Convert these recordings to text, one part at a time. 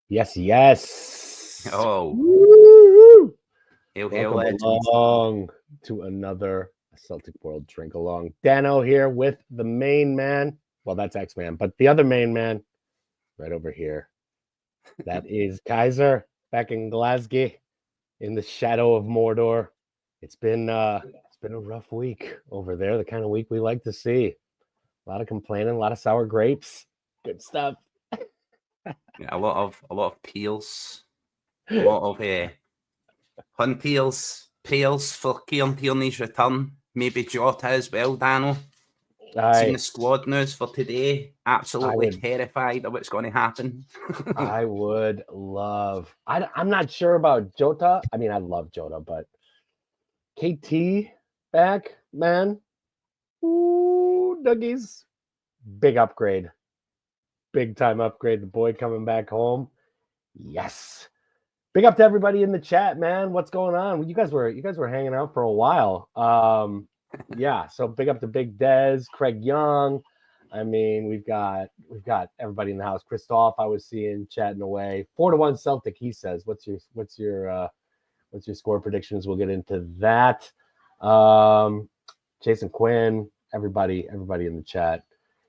Yes, yes. Oh, Woo! hail, Welcome legends. along to another Celtic World Drinkalong. Danno here with the main man. Well, that's X-Man, but the other main man right over here. That is Keiser back in Glasgow in the shadow of Mordor. It's been a rough week over there, the kind of week we like to see. A lot of complaining, a lot of sour grapes. Good stuff. Yeah, a lot of peels, a lot of hun peels, prayers for Kieran Tierney's return. Maybe Jota as well, Danno. Seen the I squad news for today. Absolutely would terrified of what's going to happen. I would love. I'm not sure about Jota. I mean, I love Jota, but KT back, man. Ooh, Dougie's big upgrade, big time upgrade. The boy coming back home. Yes. Big up to everybody in the chat, man. What's going on? You guys were hanging out for a while. Yeah. So big up to Big Dez, Craig Young. I mean, we've got everybody in the house. Christoph, I was seeing chatting away. 4-1 Celtic, he says. What's your score predictions? We'll get into that. Jason Quinn, everybody in the chat.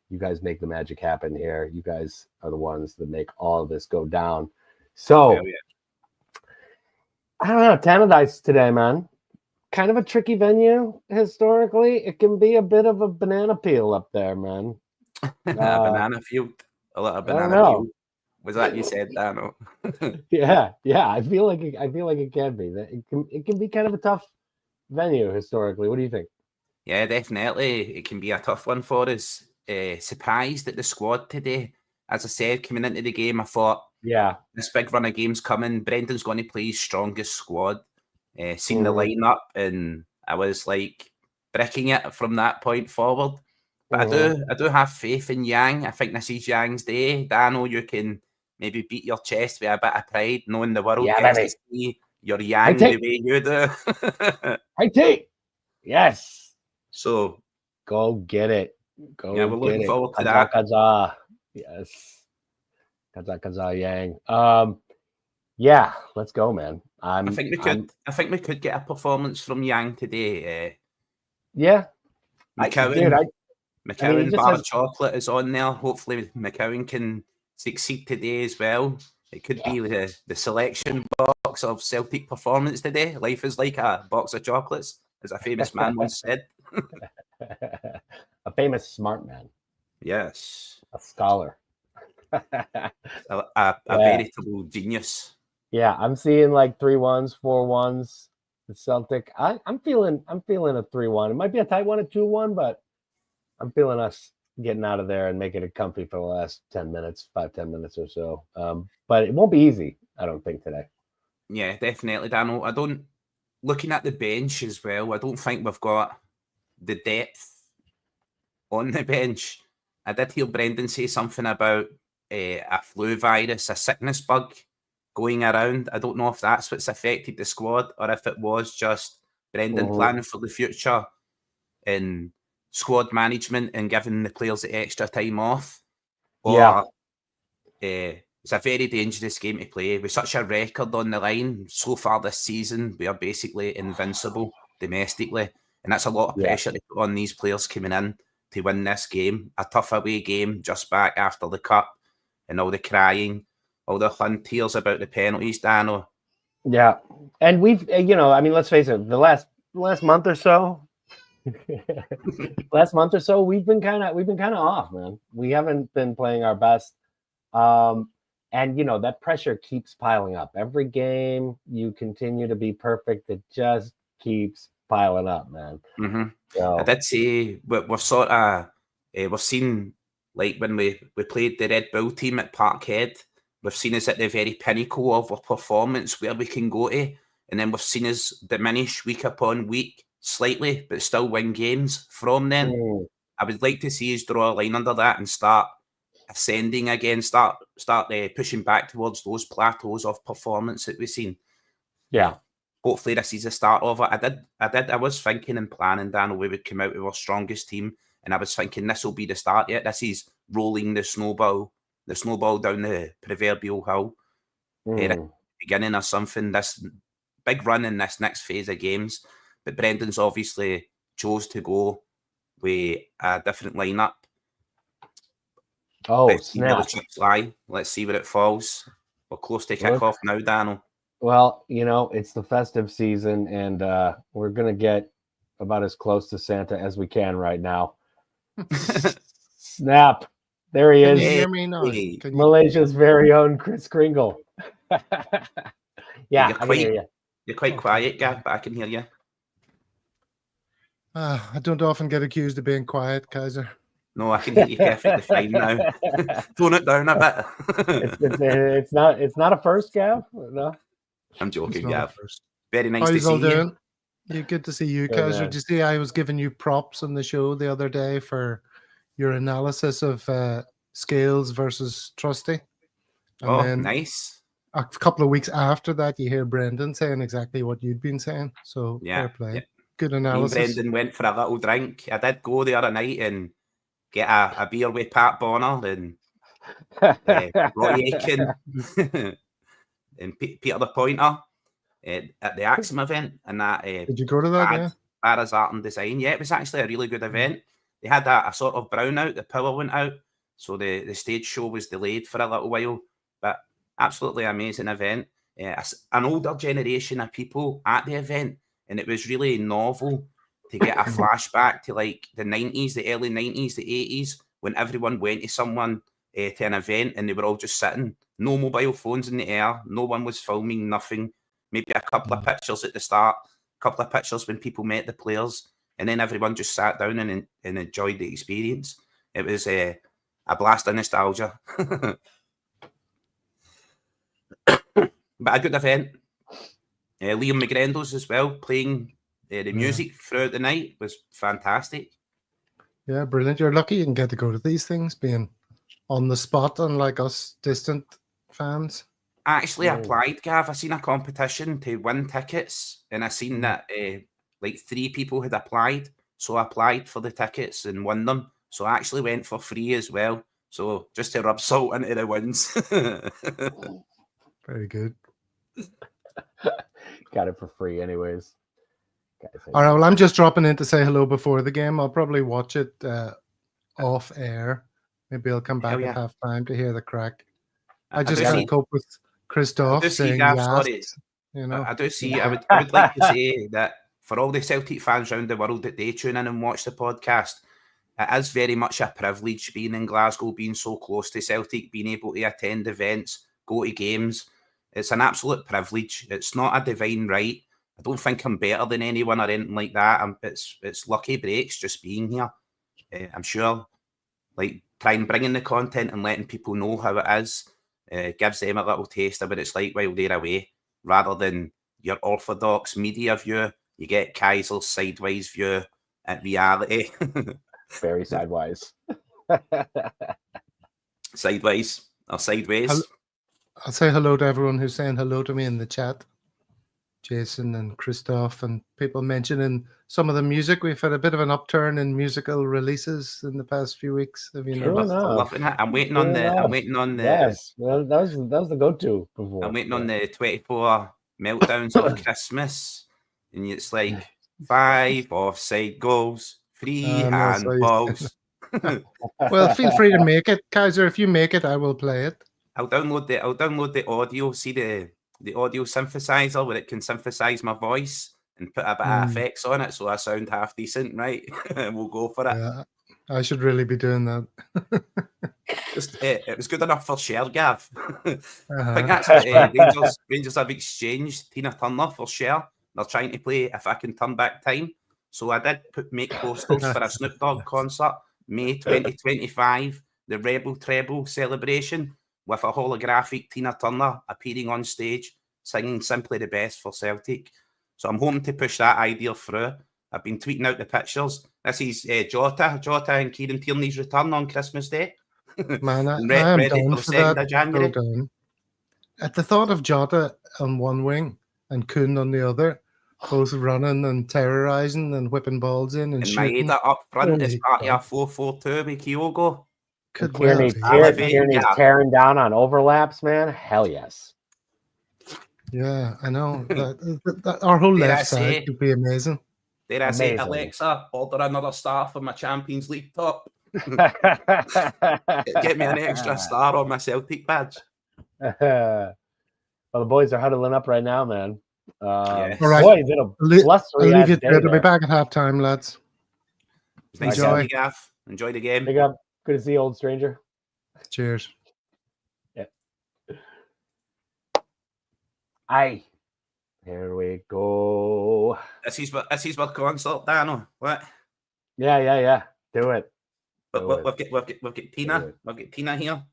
You guys make the magic happen here. You guys are the ones that make all of this go down. So Well, yeah. I don't know, Tannadice today, man. Kind of a tricky venue historically. It can be a bit of a banana peel up there, man. A banana field. A little I don't banana know. peel. Was that you said, Danno? Yeah. I feel like it can be. It can be kind of a tough venue historically. What do you think? Yeah, definitely. It can be a tough one for us. Surprised at the squad today. As I said, coming into the game, I thought Yeah. this big run of games coming. Brendan's going to play his strongest squad. Seen the Mhm. lineup, and I was like bricking it from that point forward. But Mhm. I do have faith in Yang. I think this is Yang's day. Dano, you can maybe beat your chest with a bit of pride, knowing the world Yeah, gets to baby. see your I Yang the take. way you do. I take. Yes. So Go get it. yeah, Go we're get looking it. forward to Kaza that. kaza. Yes. Kaza kaza yang. Yeah, let's go, man. I think we I'm could get a performance from Yang today. yeah. Dude, I mean he McCowan just bar has chocolate is on there. Hopefully McCowan can succeed today as well. It could be the selection box of Celtic performance today. Life is like a box of chocolates, as a famous man once said. a famous smart man, Yes. a scholar. A Yeah. veritable genius. Yeah, I'm seeing like 3-1s, 4-1s. The Celtic. I'm feeling a 3-1. It might be a tight one, a 2-1, but I'm feeling us getting out of there and making it comfy for the last 10 minutes, 5-10 minutes or so. But it won't be easy, I don't think, today. Yeah, definitely, Daniel. Looking at the bench as well, I don't think we've got the depth on the bench. I did hear Brendan say something about a flu virus, a sickness bug going around. I don't know if that's what's affected the squad or if it was just Brendan Mhm. planning for the future and squad management and giving the players the extra time off. Yeah. Or it's a very dangerous game to play. With such a record on the line so far this season, we are basically invincible domestically. And that's a lot of Yeah. pressure to put on these players coming in to win this game. A tough away game just back after the cup and all the crying, all the fun tears about the penalties, Dano. Yeah. And we've, I mean, let's face it, the last month or so, we've been kind of off, man. We haven't been playing our best. And that pressure keeps piling up. Every game you continue to be perfect. It just keeps piling up, man. Mm-hmm. I So did say we've sort of we've seen, like when we played the Red Bull team at Parkhead, we've seen us at the very pinnacle of our performance where we can go to, and then we've seen us diminish week upon week slightly, but still win games from then. I would like to see us draw a line under that and start ascending again, start pushing back towards those plateaus of performance that we've seen. yeah. Hopefully this is the start of it. I was thinking and planning, Dan, we would come out with our strongest team, and I was thinking this will be the start yet. This is rolling the snowball down the proverbial hill. beginning or something, this big run in this next phase of games. But Brendan's obviously chose to go with a different lineup. Oh, Let's see where snap. the chips lie. Let's see where it falls. We're close to kick off now, Danno. Well, it's the festive season, and we're going to get about as close to Santa as we can right now. Snap. There he is. Can you hear me now? Malaysia's very own Chris Kringle. Yeah, you're quite quiet, Gav, but I can hear you. I don't often get accused of being quiet, Keiser. No, I can hear you perfectly fine now. Tone it down a bit. it's not a first, Gav. No, I'm joking, Gav. Very nice to see you. Doing? Yeah, good to see you, Keiser. Did you see I was giving you props on the show the other day for your analysis of Scales versus Trusty? And then nice. A couple of weeks after that, you hear Brendan saying exactly what you'd been saying. So fair play. Yeah. Good analysis. Me and Brendan went for a little drink. I did go the other night and get a beer with Pat Bonner and Roy Aiken and Peter the Pointer at the Axum event. And that did you go to that? Barra's Art and Design. Yeah, it was actually a really good event. They had a sort of brownout. The power went out, so the stage show was delayed for a little while. But absolutely amazing event. An older generation of people at the event, and it was really novel to get a flashback to like the 90s, the early 90s, the 80s, when everyone went to someone to an event and they were all just sitting, no mobile phones in the air, no one was filming, nothing. Maybe a couple of pictures at the start, a couple of pictures when people met the players, and then everyone just sat down and enjoyed the experience. It was a blast of nostalgia. But a good event. Liam McGrendo's as well, playing the music throughout the night was fantastic. Yeah, brilliant. You're lucky you can get to go to these things, being on the spot, unlike us distant fans. I actually applied, Gav. I seen a competition to win tickets, and I seen that like 3 people had applied. So I applied for the tickets and won them. So I actually went for free as well. So just to rub salt into the wins. Very good. Got it for free anyways. All right, well, I'm just dropping in to say hello before the game. I'll probably watch it off air. Maybe I'll come back at halftime to hear the crack. I just can't cope with Christoph saying yes. I do see. I would like to say that for all the Celtic fans around the world that they tune in and watch the podcast, it is very much a privilege being in Glasgow, being so close to Celtic, being able to attend events, go to games. It's an absolute privilege. It's not a divine right. I don't think I'm better than anyone or anything like that. It's lucky breaks just being here. I'm sure, like, trying bringing the content and letting people know how it is gives them a little taste of what it's like while they're away, rather than your orthodox media view. You get Keiser's sideways view at reality. Very sideways. Sideways or sideways. I'll say hello to everyone who's saying hello to me in the chat. Jason and Christoph and people mentioning some of the music. We've had a bit of an upturn in musical releases in the past few weeks. Have you noticed? I'm waiting on the. Yes, well, that was the go-to before. I'm waiting on the 24 meltdowns of Christmas, and it's like 5 offside goals, 3 handballs. Well, feel free to make it, Keiser. If you make it, I will play it. I'll download the audio. See the audio synthesizer where it can synthesize my voice and put a bit of effects on it so I sound half decent, right? We'll go for it. Yeah, I should really be doing that. It was good enough for Cher, Gav. I think that's what Rangers have exchanged Tina Turner for Cher. They're trying to play If I Can Turn Back Time. So I did make posters for a Snoop Dogg concert, May 2025, the Rebel Treble celebration, with a holographic Tina Turner appearing on stage, singing Simply the Best for Celtic. So I'm hoping to push that idea through. I've been tweeting out the pictures. This is Jota and Kieran Tierney's return on Christmas Day. Man, I am down for that. January. Down. At the thought of Jota on one wing and Kuhn on the other, both running and terrorising and whipping balls in and shooting. Maeda up front is part of 4-4-2 with Kyogo. Tierney's tearing down on overlaps, man. Hell yes. Yeah, I know. Our whole Dare I left side say- could be amazing. Dare I say, Amazing. Alexa, order another star for my Champions League top. Get me an extra star on my Celtic badge. Well, the boys are huddling up right now, man. Yes. All right. Boy, is it a blustery I'll leave you ass day there. I'll be there. back at halftime, lads. It's nice Enjoy. to see you, Gaff. Enjoy the game. Big up. Good to see you, old stranger. Cheers. Aye. Here we go. This is our concert, Danno. What? Yeah. Do it. We've got Tina. We've got Tina here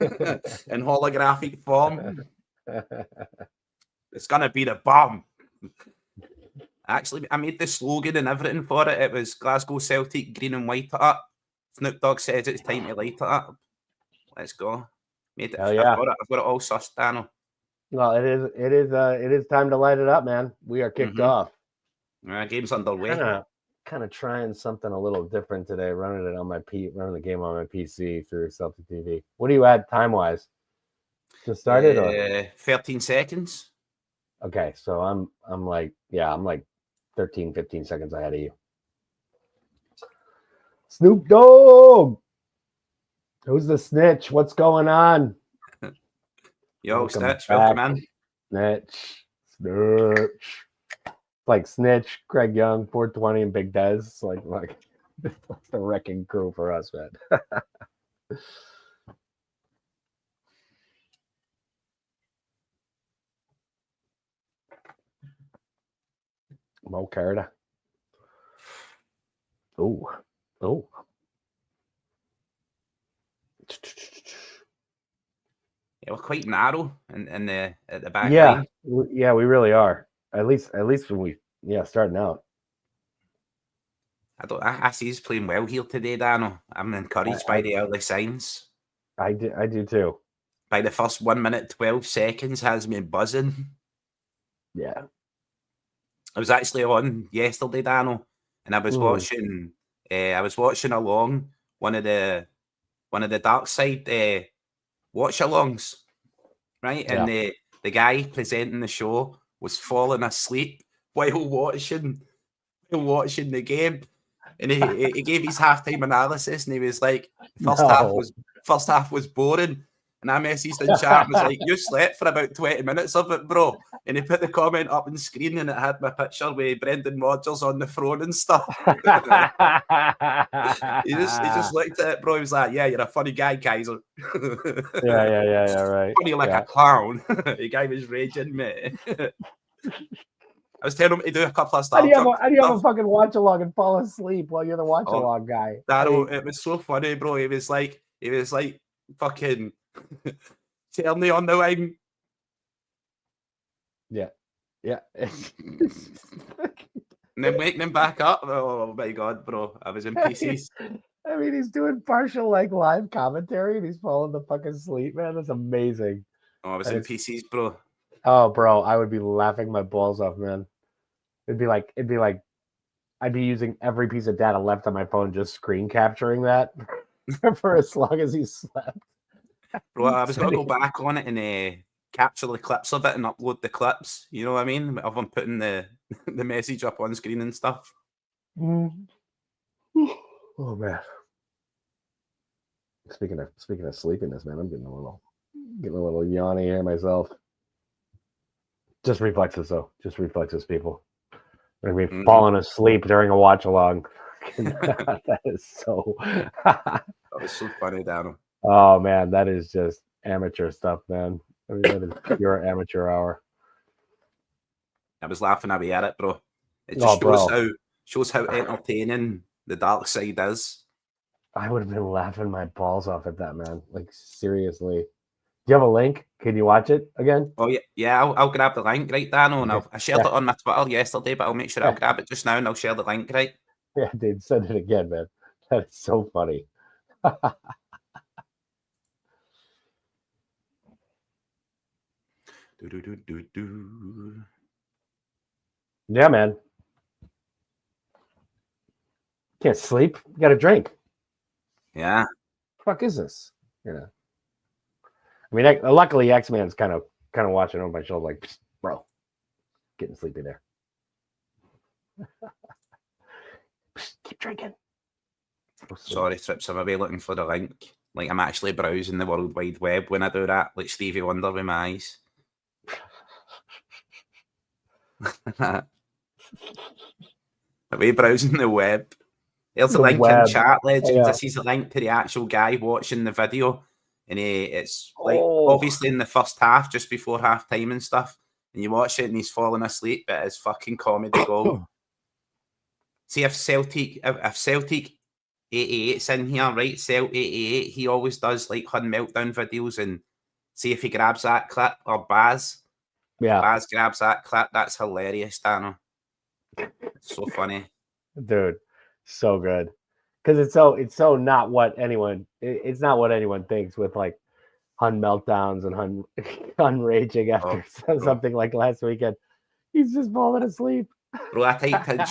in holographic form. It's gonna be the bomb. Actually, I made the slogan and everything for it. It was Glasgow Celtic, green and white it up. Snoop Dogg says it's time to light it up. Let's go. Made it. Hell yeah. I've got it all sussed, Danno. Well, it is time to light it up, man. We are kicked off. Game's underway. Kind of trying something a little different today. Running the game on my PC through Celtic TV. What do you add time wise? Just started or 13 seconds. Okay, so I'm like 13, 15 seconds ahead of you. Snoop Dogg. Who's the snitch? What's going on? Yo, Snitch, welcome in. Snitch. Like Snitch, Craig Young, 420, and Big Dez. Like the wrecking crew for us, man. Mo Carter. Oh. Yeah, we're quite narrow in the at the back Yeah, line. Yeah, we really are. At least when we starting out. I see he's playing well here today, Danno. I'm encouraged by the early signs. I do too. By the first 1 minute 12 seconds has me buzzing. Yeah. I was actually on yesterday, Danno, and I was watching. I was watching along one of the dark side watch-alongs, right? And the guy presenting the show was falling asleep while watching the game, and he gave his halftime analysis, and he was like, first half was boring. And I messaged in chat and was like, you slept for about 20 minutes of it, bro. And he put the comment up on screen and it had my picture with Brendan Rodgers on the throne and stuff. he just looked at it, bro. He was like, yeah, you're a funny guy, Keiser. Yeah, right. Funny like a clown. The guy was raging, mate. I was telling him to do a couple of stuff. How do you have a fucking watch along and fall asleep while you're the watch along guy? It was so funny, bro. He was like fucking tell me on the line. Yeah. And then waking him back up. Oh my god, bro. I was in PCs. I mean, he's doing partial live commentary and he's falling the fucking asleep, man. That's amazing. Oh, I was in PCs, bro. Oh, bro, I would be laughing my balls off, man. It'd be like I'd be using every piece of data left on my phone, just screen capturing that for as long as he slept. Bro, I was gonna go back on it and capture the clips of it and upload the clips. You know what I mean? Of him putting the message up on screen and stuff. Oh man. Speaking of sleepiness, man, I'm getting a little yawny here myself. Just reflexes, though. Just reflexes, people. We're gonna be falling asleep during a watch along. That is so. That was so funny, Danno. Oh man, that is just amateur stuff, man. I mean, that is pure amateur hour. I was laughing away at it, bro. It just shows how entertaining the dark side is. I would have been laughing my balls off at that, man. Like seriously. Do you have a link? Can you watch it again? Oh yeah. I'll grab the link, right, Danno, and I shared it on my Twitter yesterday, but I'll make sure I'll grab it just now and I'll share the link, right? Yeah, dude, send it again, man. That is so funny. Yeah, man. Can't sleep. You got to drink. Yeah. The fuck is this? You know. I mean, luckily X-Man's kind of kind of watching over my shoulder, like, bro, getting sleepy there. Keep drinking. Sorry, Trips, I'm away looking for the link. Like, I'm actually browsing the World Wide Web when I do that, like Stevie Wonder with my eyes. Away browsing the web. There's a link in chat, legends. This is a link to the actual guy watching the video. And it's like obviously in the first half, just before half time and stuff. And you watch it and he's falling asleep, but it's fucking comedy gold. See if Celtic 88's in here, right? Celt 88, he always does like Hun meltdown videos and see if he grabs that clip or Baz. Yeah. If Baz grabs that clip, that's hilarious, Danno. It's so funny. Dude, so good. Because it's so not what anyone it's not what anyone thinks with like Hun meltdowns and Hun raging after something like last weekend. He's just falling asleep. Bro, I typed in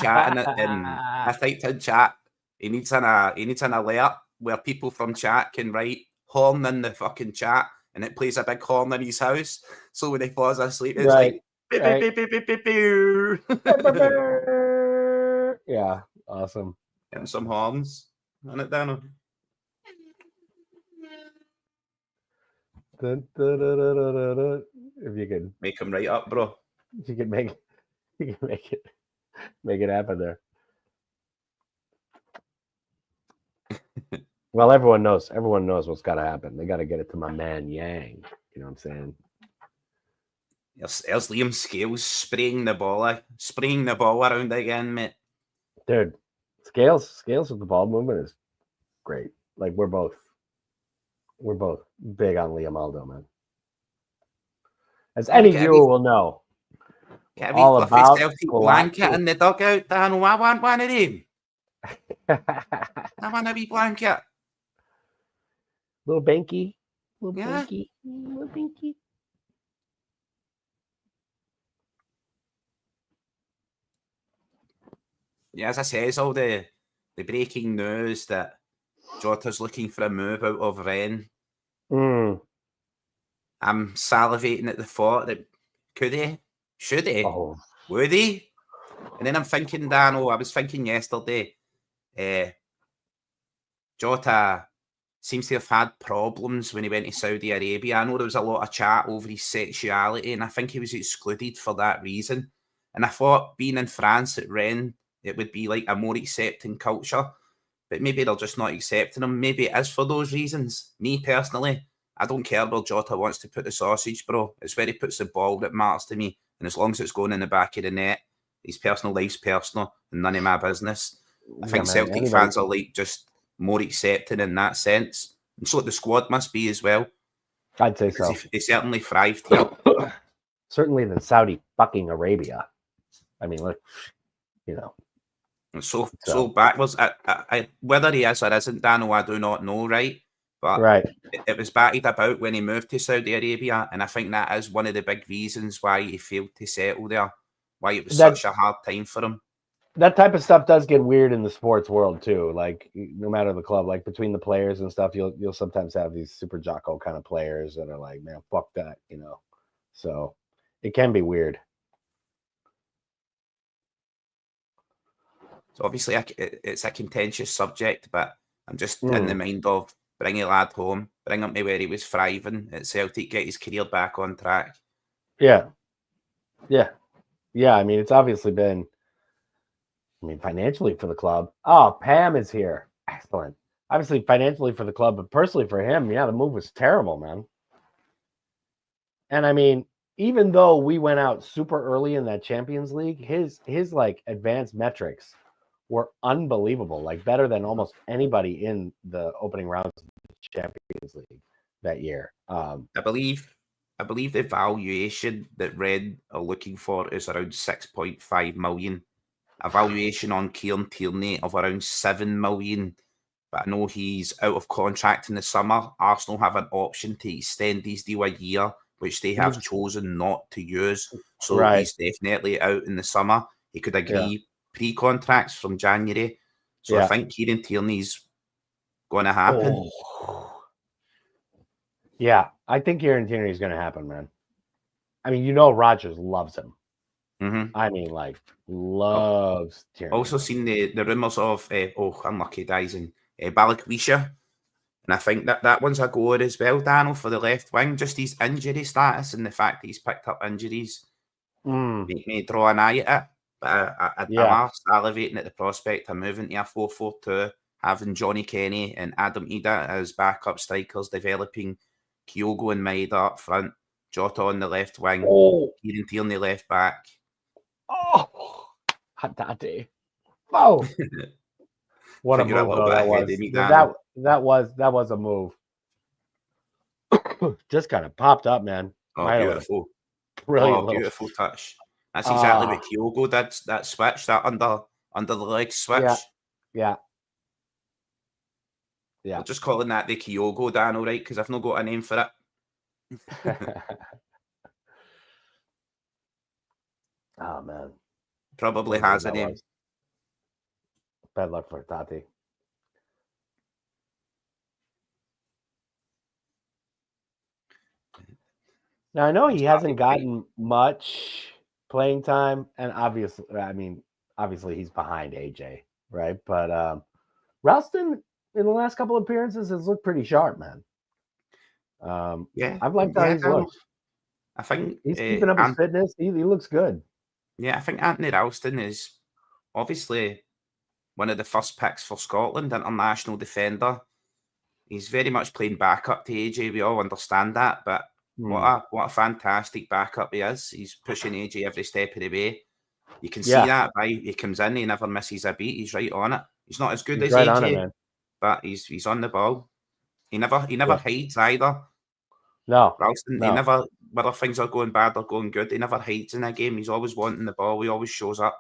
chat He needs an alert where people from chat can write horn in the fucking chat and it plays a big horn in his house. So when he falls asleep, it's like beep, beep, beep, beep, beep, beep. Yeah, awesome. And some horns on it, Danno. If you can make them right up, bro. You can make it happen there. Well, everyone knows what's got to happen. They got to get it to my man Yang. You know what I'm saying? There's Liam Scales spraying the ball around again, mate. Dude, Scales with the ball movement is great. Like we're both big on Liam Aldo, man. As any viewer will know. Can we fluff a Celtic blanket in the dugout, Dan? I want one of them. I want a wee blanket. Little Banky. Yeah, as I says, all the breaking news that Jota's looking for a move out of Rennes. I'm salivating at the thought that could he? Should he? Would he? And then I'm thinking, Danno, I was thinking yesterday, Jota seems to have had problems when he went to Saudi Arabia. I know there was a lot of chat over his sexuality, and I think he was excluded for that reason. And I thought being in France at Rennes, it would be like a more accepting culture. But maybe they're just not accepting him. Maybe it is for those reasons. Me personally, I don't care where Jota wants to put the sausage, bro. It's where he puts the ball that matters to me. And as long as it's going in the back of the net, his personal life's personal and none of my business. I think Celtic fans are like just more accepting in that sense. And so the squad must be as well. I'd say so. He certainly thrived here. Certainly than Saudi fucking Arabia. I mean, look, you know. So backwards. I whether he is or isn't, Danno, I do not know, right? But it was batted about when he moved to Saudi Arabia, and I think that is one of the big reasons why he failed to settle there, why it was such a hard time for him. That type of stuff does get weird in the sports world too. Like no matter the club, like between the players and stuff, you'll sometimes have these super jocko kind of players that are like, man, fuck that, you know. So it can be weird. So obviously it's a contentious subject, but I'm just in the mind of bring a lad home, bring him to where he was thriving at Celtic, get his career back on track. Yeah. I mean, it's obviously been, financially for the club. Oh, Pam is here. Excellent. Obviously financially for the club, but personally for him, yeah, the move was terrible, man. And I mean, even though we went out super early in that Champions League, his like advanced metrics were unbelievable, like better than almost anybody in the opening rounds of the Champions League that year. I believe the valuation that Red are looking for is around 6.5 million. A valuation on Kieran Tierney of around 7 million. But I know he's out of contract in the summer. Arsenal have an option to extend his deal a year, which they have chosen not to use. So he's definitely out in the summer. He could agree pre-contracts from January. So I think Kieran Tierney's going to happen. Yeah, I think Kieran Tierney's going to happen, man. I mean, you know, Rogers loves him. Mm-hmm. I mean, like, loves Tierney. Also seen the rumours of, unlucky dies in Balakwisha. And I think that one's a goer as well, Danno, for the left wing. Just his injury status and the fact that he's picked up injuries make me draw an eye at it. But I'm salivating at the prospect of moving to a 4-4-2, having Johnny Kenny and Adam Ida as backup strikers, developing Kyogo and Maeda up front, Jota on the left wing, Kieran Tierney left back. Oh, hot daddy. Oh, what a move that was. That was a move. Just kind of popped up, man. Oh, beautiful. Brilliant. Beautiful touch. That's exactly what Kyogo did. That switch, that under the leg switch. Yeah. We're just calling that the Kyogo, Danno, right? Because I've not got a name for it. Oh, man. Probably has a name. Bad luck for Tati. Now, I know he hasn't gotten much playing time, and obviously he's behind AJ, right? But Ralston, in the last couple of appearances, has looked pretty sharp, man. I've liked how he's looked. I think he's keeping up his fitness. He looks good. Yeah, I think Anthony Ralston is obviously one of the first picks for Scotland, international defender. He's very much playing backup to AJ. We all understand that, but what a fantastic backup he is. He's pushing AJ every step of the way. You can see that by he comes in, he never misses a beat. He's right on it. He's not as good as AJ, but he's on the ball. He never hides either. No, Ralston, he never, whether things are going bad or going good, he never hides in a game. He's always wanting the ball. He always shows up.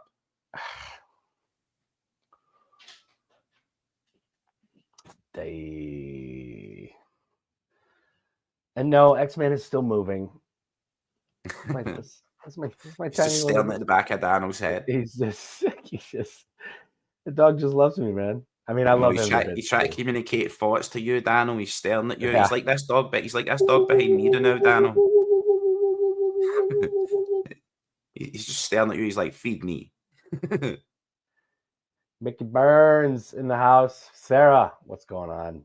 And no, X-Man is still moving. That's my tiny just staring at the back of Danno's head. He's just the dog just loves me, man. I mean, I love him. He's trying to communicate thoughts to you, Danno. He's staring at you. He's like this dog, but he's like this dog behind me now, Danno. He's just staring at you. He's like, feed me. Mickey Burns in the house. Sarah, what's going on?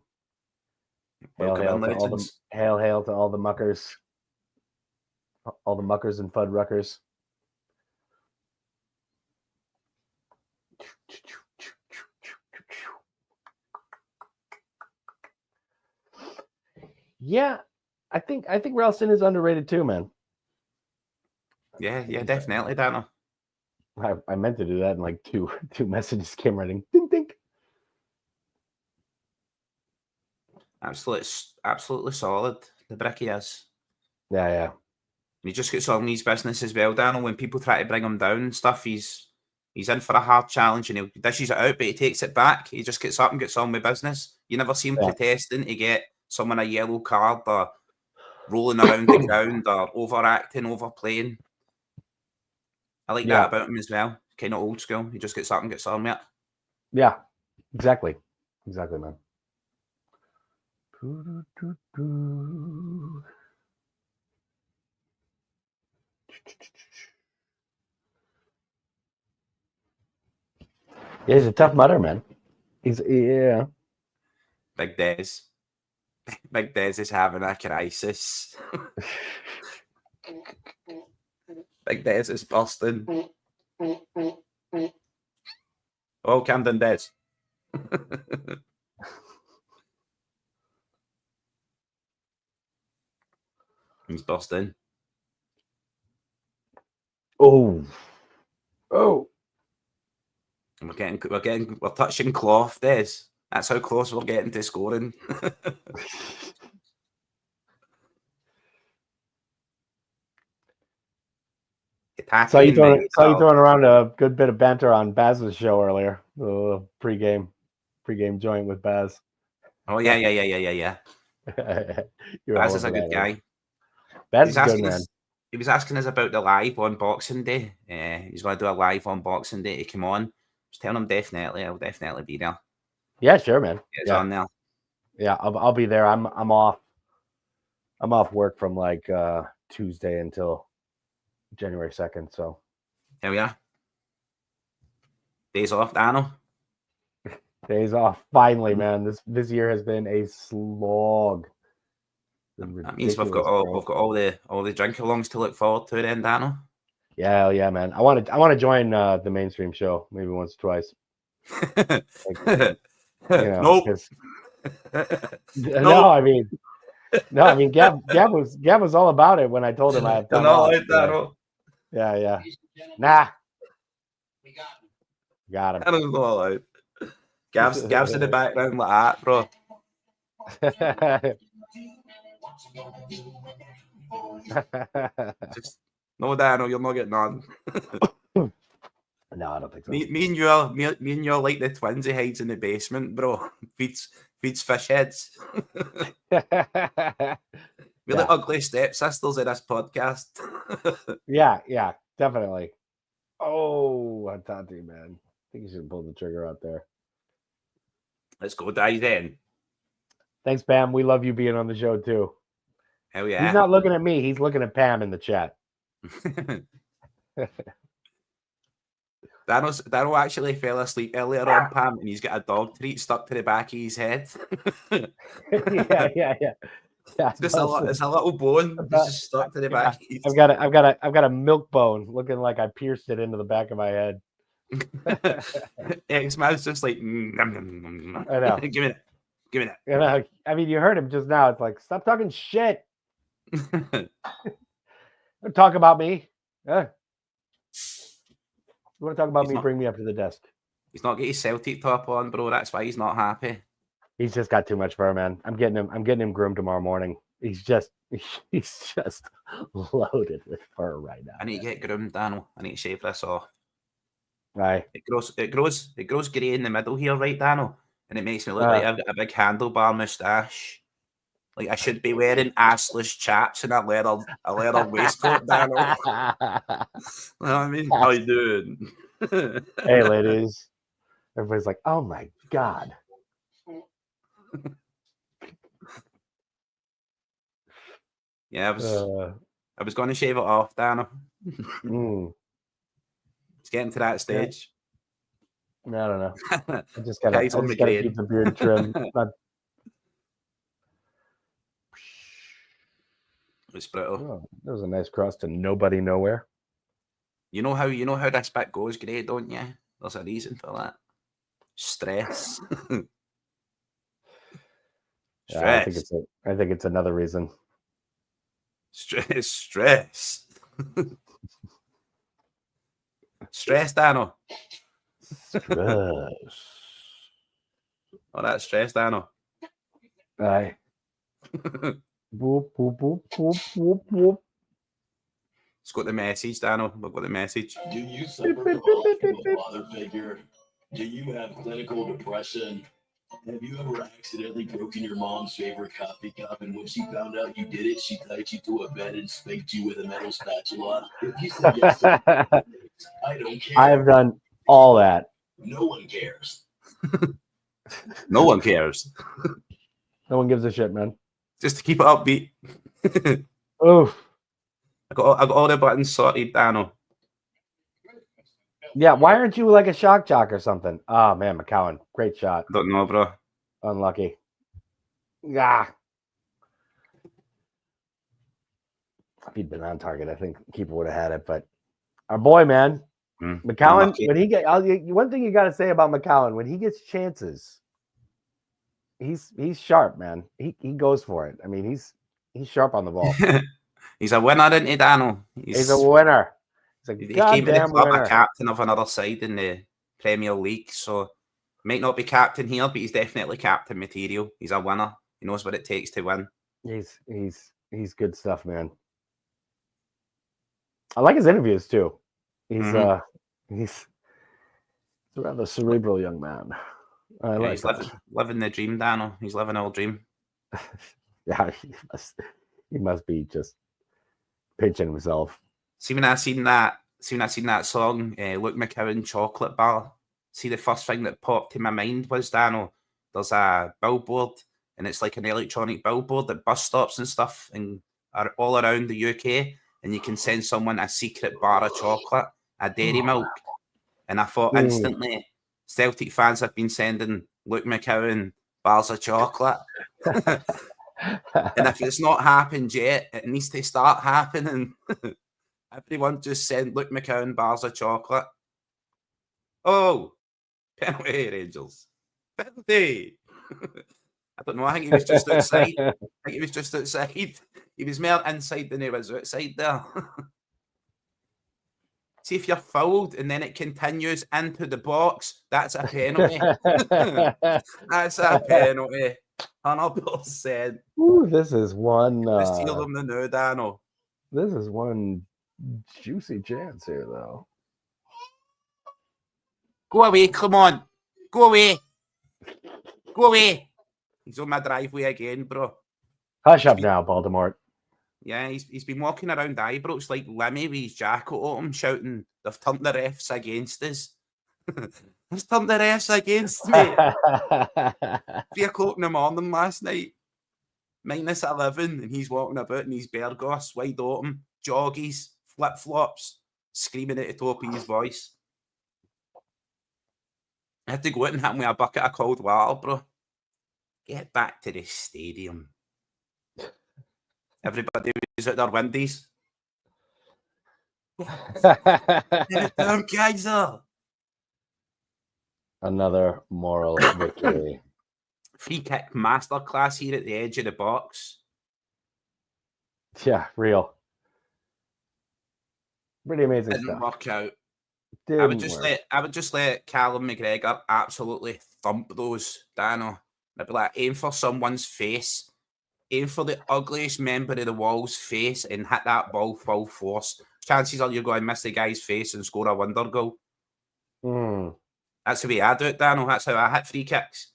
Hail to all the muckers. All the muckers and Fuddruckers. Yeah, I think Ralston is underrated too, man. Yeah, definitely, Danno. I meant to do that, and like two messages came running. Ding ding. Absolutely solid. The bricky is. Yeah. He just gets on his business as well, Danno. When people try to bring him down and stuff, he's in for a hard challenge and he dishes it out, but he takes it back. He just gets up and gets on with business. You never see him protesting to get someone a yellow card or rolling around the ground or overacting, overplaying. I like that about him as well. Kind of old school. He just gets up and gets on with it. Yeah, exactly, man. Yeah, he's a tough mutter, man. Big Des. Big Des is having a crisis. Big Des is busting. Oh, Camden Des. He's busting. Oh. We're touching cloth, Des. That's how close we're getting to scoring. Saw you throwing around a good bit of banter on Baz's show earlier. Pre-game joint with Baz. Oh yeah. Baz is a good guy. Baz is a good man. He was asking us about the live on Boxing Day. He's going to do a live on Boxing Day to come on. I was telling him I'll definitely be there. Yeah, sure, man. It's on there. Yeah, I'll be there. I'm off. I'm off work from like Tuesday until January 2nd. So here we are. Days off, Danno. Days off. Finally, man. This year has been a slog. That means we've got all the drink-alongs to look forward to then, Danno. Yeah, yeah, man. I want to join the mainstream show maybe once or twice. Nope. No, I mean, Gab was all about it when I told him I have time off. Yeah. Nah. Got him. I don't know. Gav's in the background like that, bro. No, Danno, you're not getting on. No, I don't think so. Me and you are like the twins who hides in the basement, bro. Feeds fish heads. We're the ugly stepsisters in this podcast. yeah, definitely. Oh, I'm talking, man. I think you should pull the trigger out there. Let's go dive in. Thanks, Pam. We love you being on the show too. Hell yeah. He's not looking at me. He's looking at Pam in the chat. Danno actually fell asleep earlier on, Pam, and he's got a dog treat stuck to the back of his head. Yeah. It's a little bone. It's just stuck to the back. Yeah. I've got a milk bone looking like I pierced it into the back of my head. His mouth's just like. Nom, nom, nom, nom. I know. Give me that. I mean, you heard him just now. It's like, stop talking shit. Don't talk about me. You want to talk about me? Bring me up to the desk. He's not got his Celtic top on, bro. That's why he's not happy. He's just got too much fur, man. I'm getting him groomed tomorrow morning. He's just loaded with fur right now. I need to get groomed, Danno. I need to shave this off. Right. It grows grey in the middle here, right, Danno? And it makes me look like I've got a big handlebar moustache. Like I should be wearing assless chaps and a leather waistcoat, Danno. You know what I mean? How you doing? Hey, ladies. Everybody's like, oh my God. Yeah, I was going to shave it off, Danno. It's getting to that stage. I don't know. I just gotta keep the beard trim. It's brutal. Oh, that was a nice cross to nobody nowhere. You know how this bit goes, Gray, don't you? There's a reason for that. Stress. Yeah, I think it's another reason. Stress. Stress, Danno. Stress. Oh, that's stress, Danno. Aye. Boop, boop, boop, boop, boop, boop. It's got the message, Danno. We've got the message. Do you suffer from a father figure? Do you have clinical depression? Have you ever accidentally broken your mom's favorite coffee cup, and when she found out you did it, she tied you to a bed and spanked you with a metal spatula? If you said yes, I don't care. I have done all that. No one cares. No one cares. No one gives a shit, man. Just to keep it upbeat. Oof. I got all the buttons sorted, Danno. Yeah, why aren't you like a shock jock or something? Oh man, McCowan, great shot. Don't know, bro. Unlucky. Yeah. If he'd been on target, I think keeper would have had it. But our boy, man, McCowan, when he get one thing you got to say about McCowan, when he gets chances, he's sharp, man. He goes for it. I mean, he's sharp on the ball. He's a winner, isn't he, Danno? He's a winner. He came to the club a captain of another side in the Premier League, so might not be captain here, but he's definitely captain material. He's a winner. He knows what it takes to win. He's good stuff, man. I like his interviews too. He's a rather cerebral young man. He's living the dream, Danno. He's living our dream. Yeah, he must be just pinching himself. See when I seen that song, Luke McCowan Chocolate Bar. See, the first thing that popped in my mind was, Danno, there's a billboard, and it's like an electronic billboard at bus stops and stuff, and all around the UK. and you can send someone a secret bar of chocolate, a dairy milk. And I thought instantly, Celtic fans have been sending Luke McCowan bars of chocolate. And if it's not happened yet, it needs to start happening. Everyone just send Luke McCowan bars of chocolate. Oh, penalty, Rangers. Penalty. I don't know. I think he was just outside. He was more inside than he was outside there. See, if you're fouled and then it continues into the box, that's a penalty. That's a penalty. 100%. Ooh, this is one. Just heal them the new, Danno. This is one juicy chance here, though. Go away, come on. Go away. Go away. He's on my driveway again, bro. Hush up now, Baltimore. Yeah, he's been walking around Ibrox like Lemmy with his jacket on him, shouting, "They've turned the refs against us." They've turned the refs against me. 3 o'clock in the morning last night, -11, and he's walking about in his Bergos, wide open, joggies, flip-flops, screaming at the top of his voice. I had to go out and hit him with a bucket of cold water, bro. Get back to the stadium. Everybody was at their windies. Keiser. Another moral victory. Free kick masterclass here at the edge of the box. Yeah, real. Pretty amazing Didn't stuff. work out. Didn't I would just let Callum McGregor absolutely thump those, Danno. I'd be like, aim for someone's face. Aim for the ugliest member of the wall's face and hit that ball full force. Chances are you're going to miss the guy's face and score a wonder goal. That's the way I do it, Danno. That's how I hit free kicks.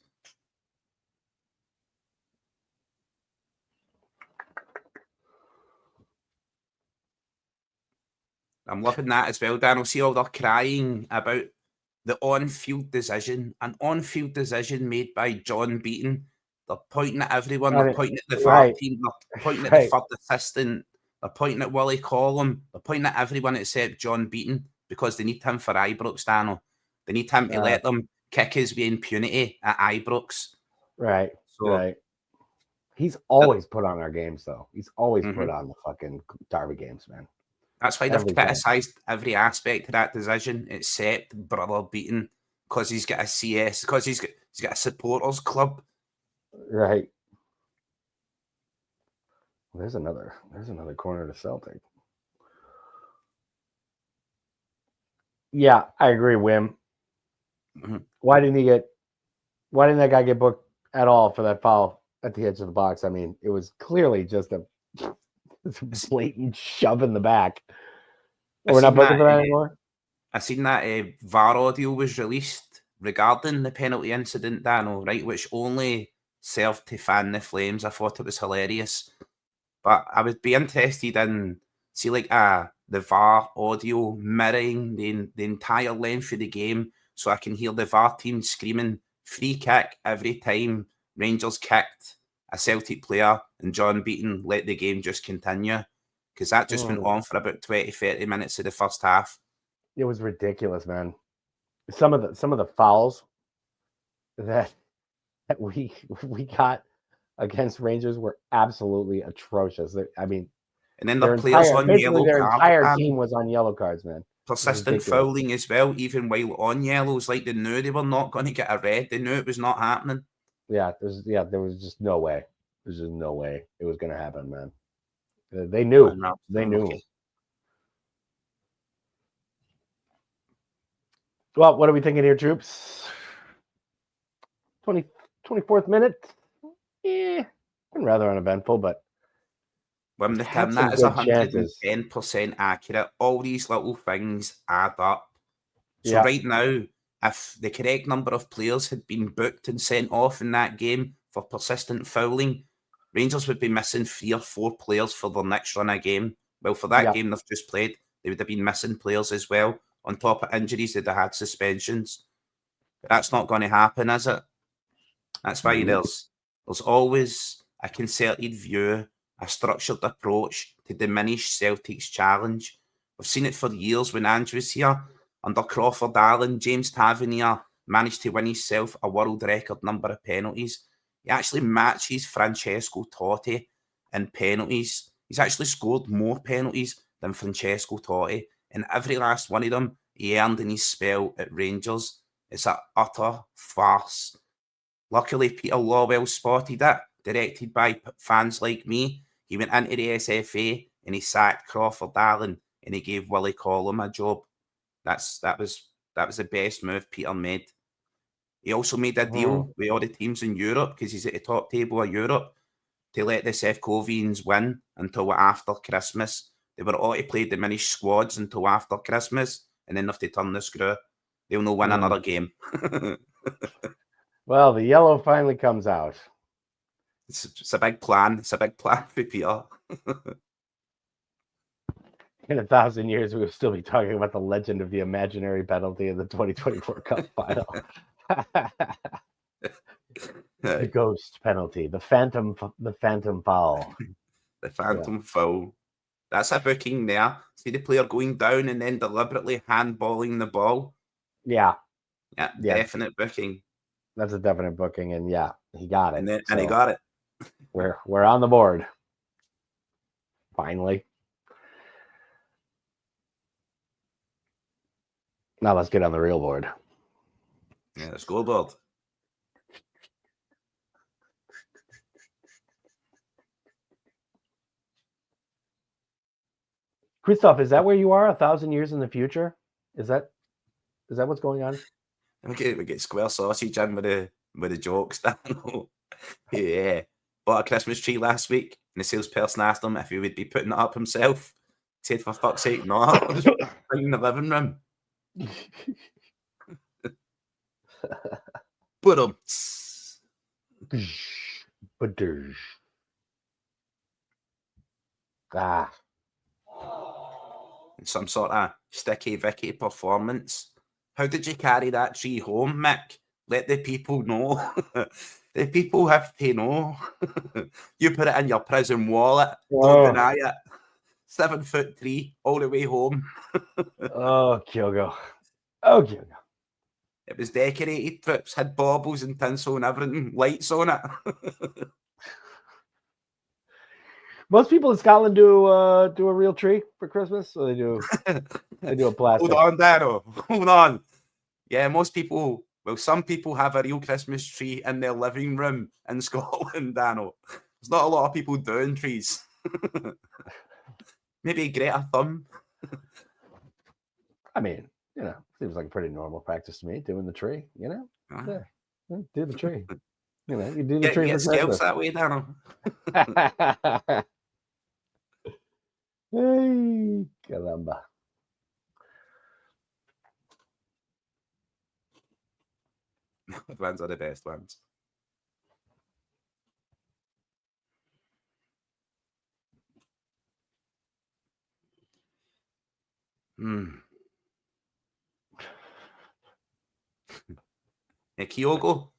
I'm loving that as well, Danno. See all they're crying about the on-field decision. An on-field decision made by John Beaton. They're pointing at everyone. They're pointing at the VAR team. They're pointing at the third assistant. They're pointing at Willie Collum. They're pointing at everyone except John Beaton because they need him for Ibrox, Danno. They need him to let them kick his with impunity at Ibrox. Right. He's always put on our games, though. He's always put on the fucking Derby games, man. That's why they've criticised every aspect of that decision except Brother Beaton because he's got a CS, because he's got a supporters club. Right. There's another corner to Celtic. Yeah, I agree, Wim. Why didn't that guy get booked at all for that foul at the edge of the box? I mean, it was clearly just a blatant shove in the back. We're not booking for that anymore? I seen that VAR audio was released regarding the penalty incident, Danno, right, which only served to fan the flames. I thought it was hilarious. But I would be interested in, see, like the VAR audio mirroring the entire length of the game so I can hear the VAR team screaming free kick every time Rangers kicked a Celtic player and John Beaton let the game just continue. Because that just went on for about 20-30 minutes of the first half. It was ridiculous, man. Some of the fouls that we got against Rangers were absolutely atrocious. I mean, and then the players on yellow their cards. Their entire team was on yellow cards, man. Persistent fouling as well, even while on yellows. Like they knew they were not going to get a red. They knew it was not happening. Yeah, there was just no way. There's just no way it was going to happen, man. They knew. They knew. Okay. Well, what are we thinking here, troops? 24th minute. Yeah, been rather uneventful, but when the time that is 110% accurate, all these little things add up. So right now, if the correct number of players had been booked and sent off in that game for persistent fouling, Rangers would be missing 3 or 4 players for their next run of game. Well, for that game they've just played, they would have been missing players as well. On top of injuries, they'd have had suspensions. But that's not going to happen, is it? That's why there's always a concerted view a structured approach to diminish Celtic's challenge. We've seen it for years when Ange was here. Under Crawford Allen, James Tavernier managed to win himself a world record number of penalties. He actually matches Francesco Totti in penalties. He's actually scored more penalties than Francesco Totti, and every last one of them he earned in his spell at Rangers. It's an utter farce. Luckily, Peter Lawwell spotted it, directed by fans like me. He went into the SFA and he sacked Crawford Allen and he gave Willie Collum a job. That was the best move Peter made. He also made a deal with all the teams in Europe, because he's at the top table of Europe, to let the Sevcovians win until after Christmas. They were all to play diminished squads until after Christmas, and then if they turn the screw, they'll no win another game. Well, the yellow finally comes out. It's a big plan. It's a big plan for Peter. In 1,000 years, we will still be talking about the legend of the imaginary penalty in the 2024 Cup final. The ghost penalty, the phantom foul. The phantom foul. That's a booking there. See the player going down and then deliberately handballing the ball. Yeah. Definite booking. That's a definite booking, and yeah, he got it. And he got it. We're on the board. Finally. Now let's get on the real board. Yeah, the scoreboard. Christoph, is that where you are 1,000 years in the future? Is that what's going on? We get square sausage in with the jokes, Danno. Yeah. Bought a Christmas tree last week, and the salesperson asked him if he would be putting it up himself. He said, for fuck's sake, no, I'll just bring in the living room. Some sort of sticky Vicky performance. How did you carry that tree home, Mick? Let the people know. The people have to know. You put it in your prison wallet. Don't deny it. 7'3" all the way home. Oh, Kyogo. It was decorated, trips, had baubles and tinsel and everything, lights on it. Most people in Scotland do a real tree for Christmas, so they do a plastic. Hold on, Danno. Hold on. Yeah, some people have a real Christmas tree in their living room in Scotland, Danno. There's not a lot of people doing trees. Maybe Greta Thumb. I mean, seems like a pretty normal practice to me, doing the tree, Yeah, do the tree. You do the tree for Christmas. That way, Danno. Hey, caramba. The ones are the best ones. Kyogo?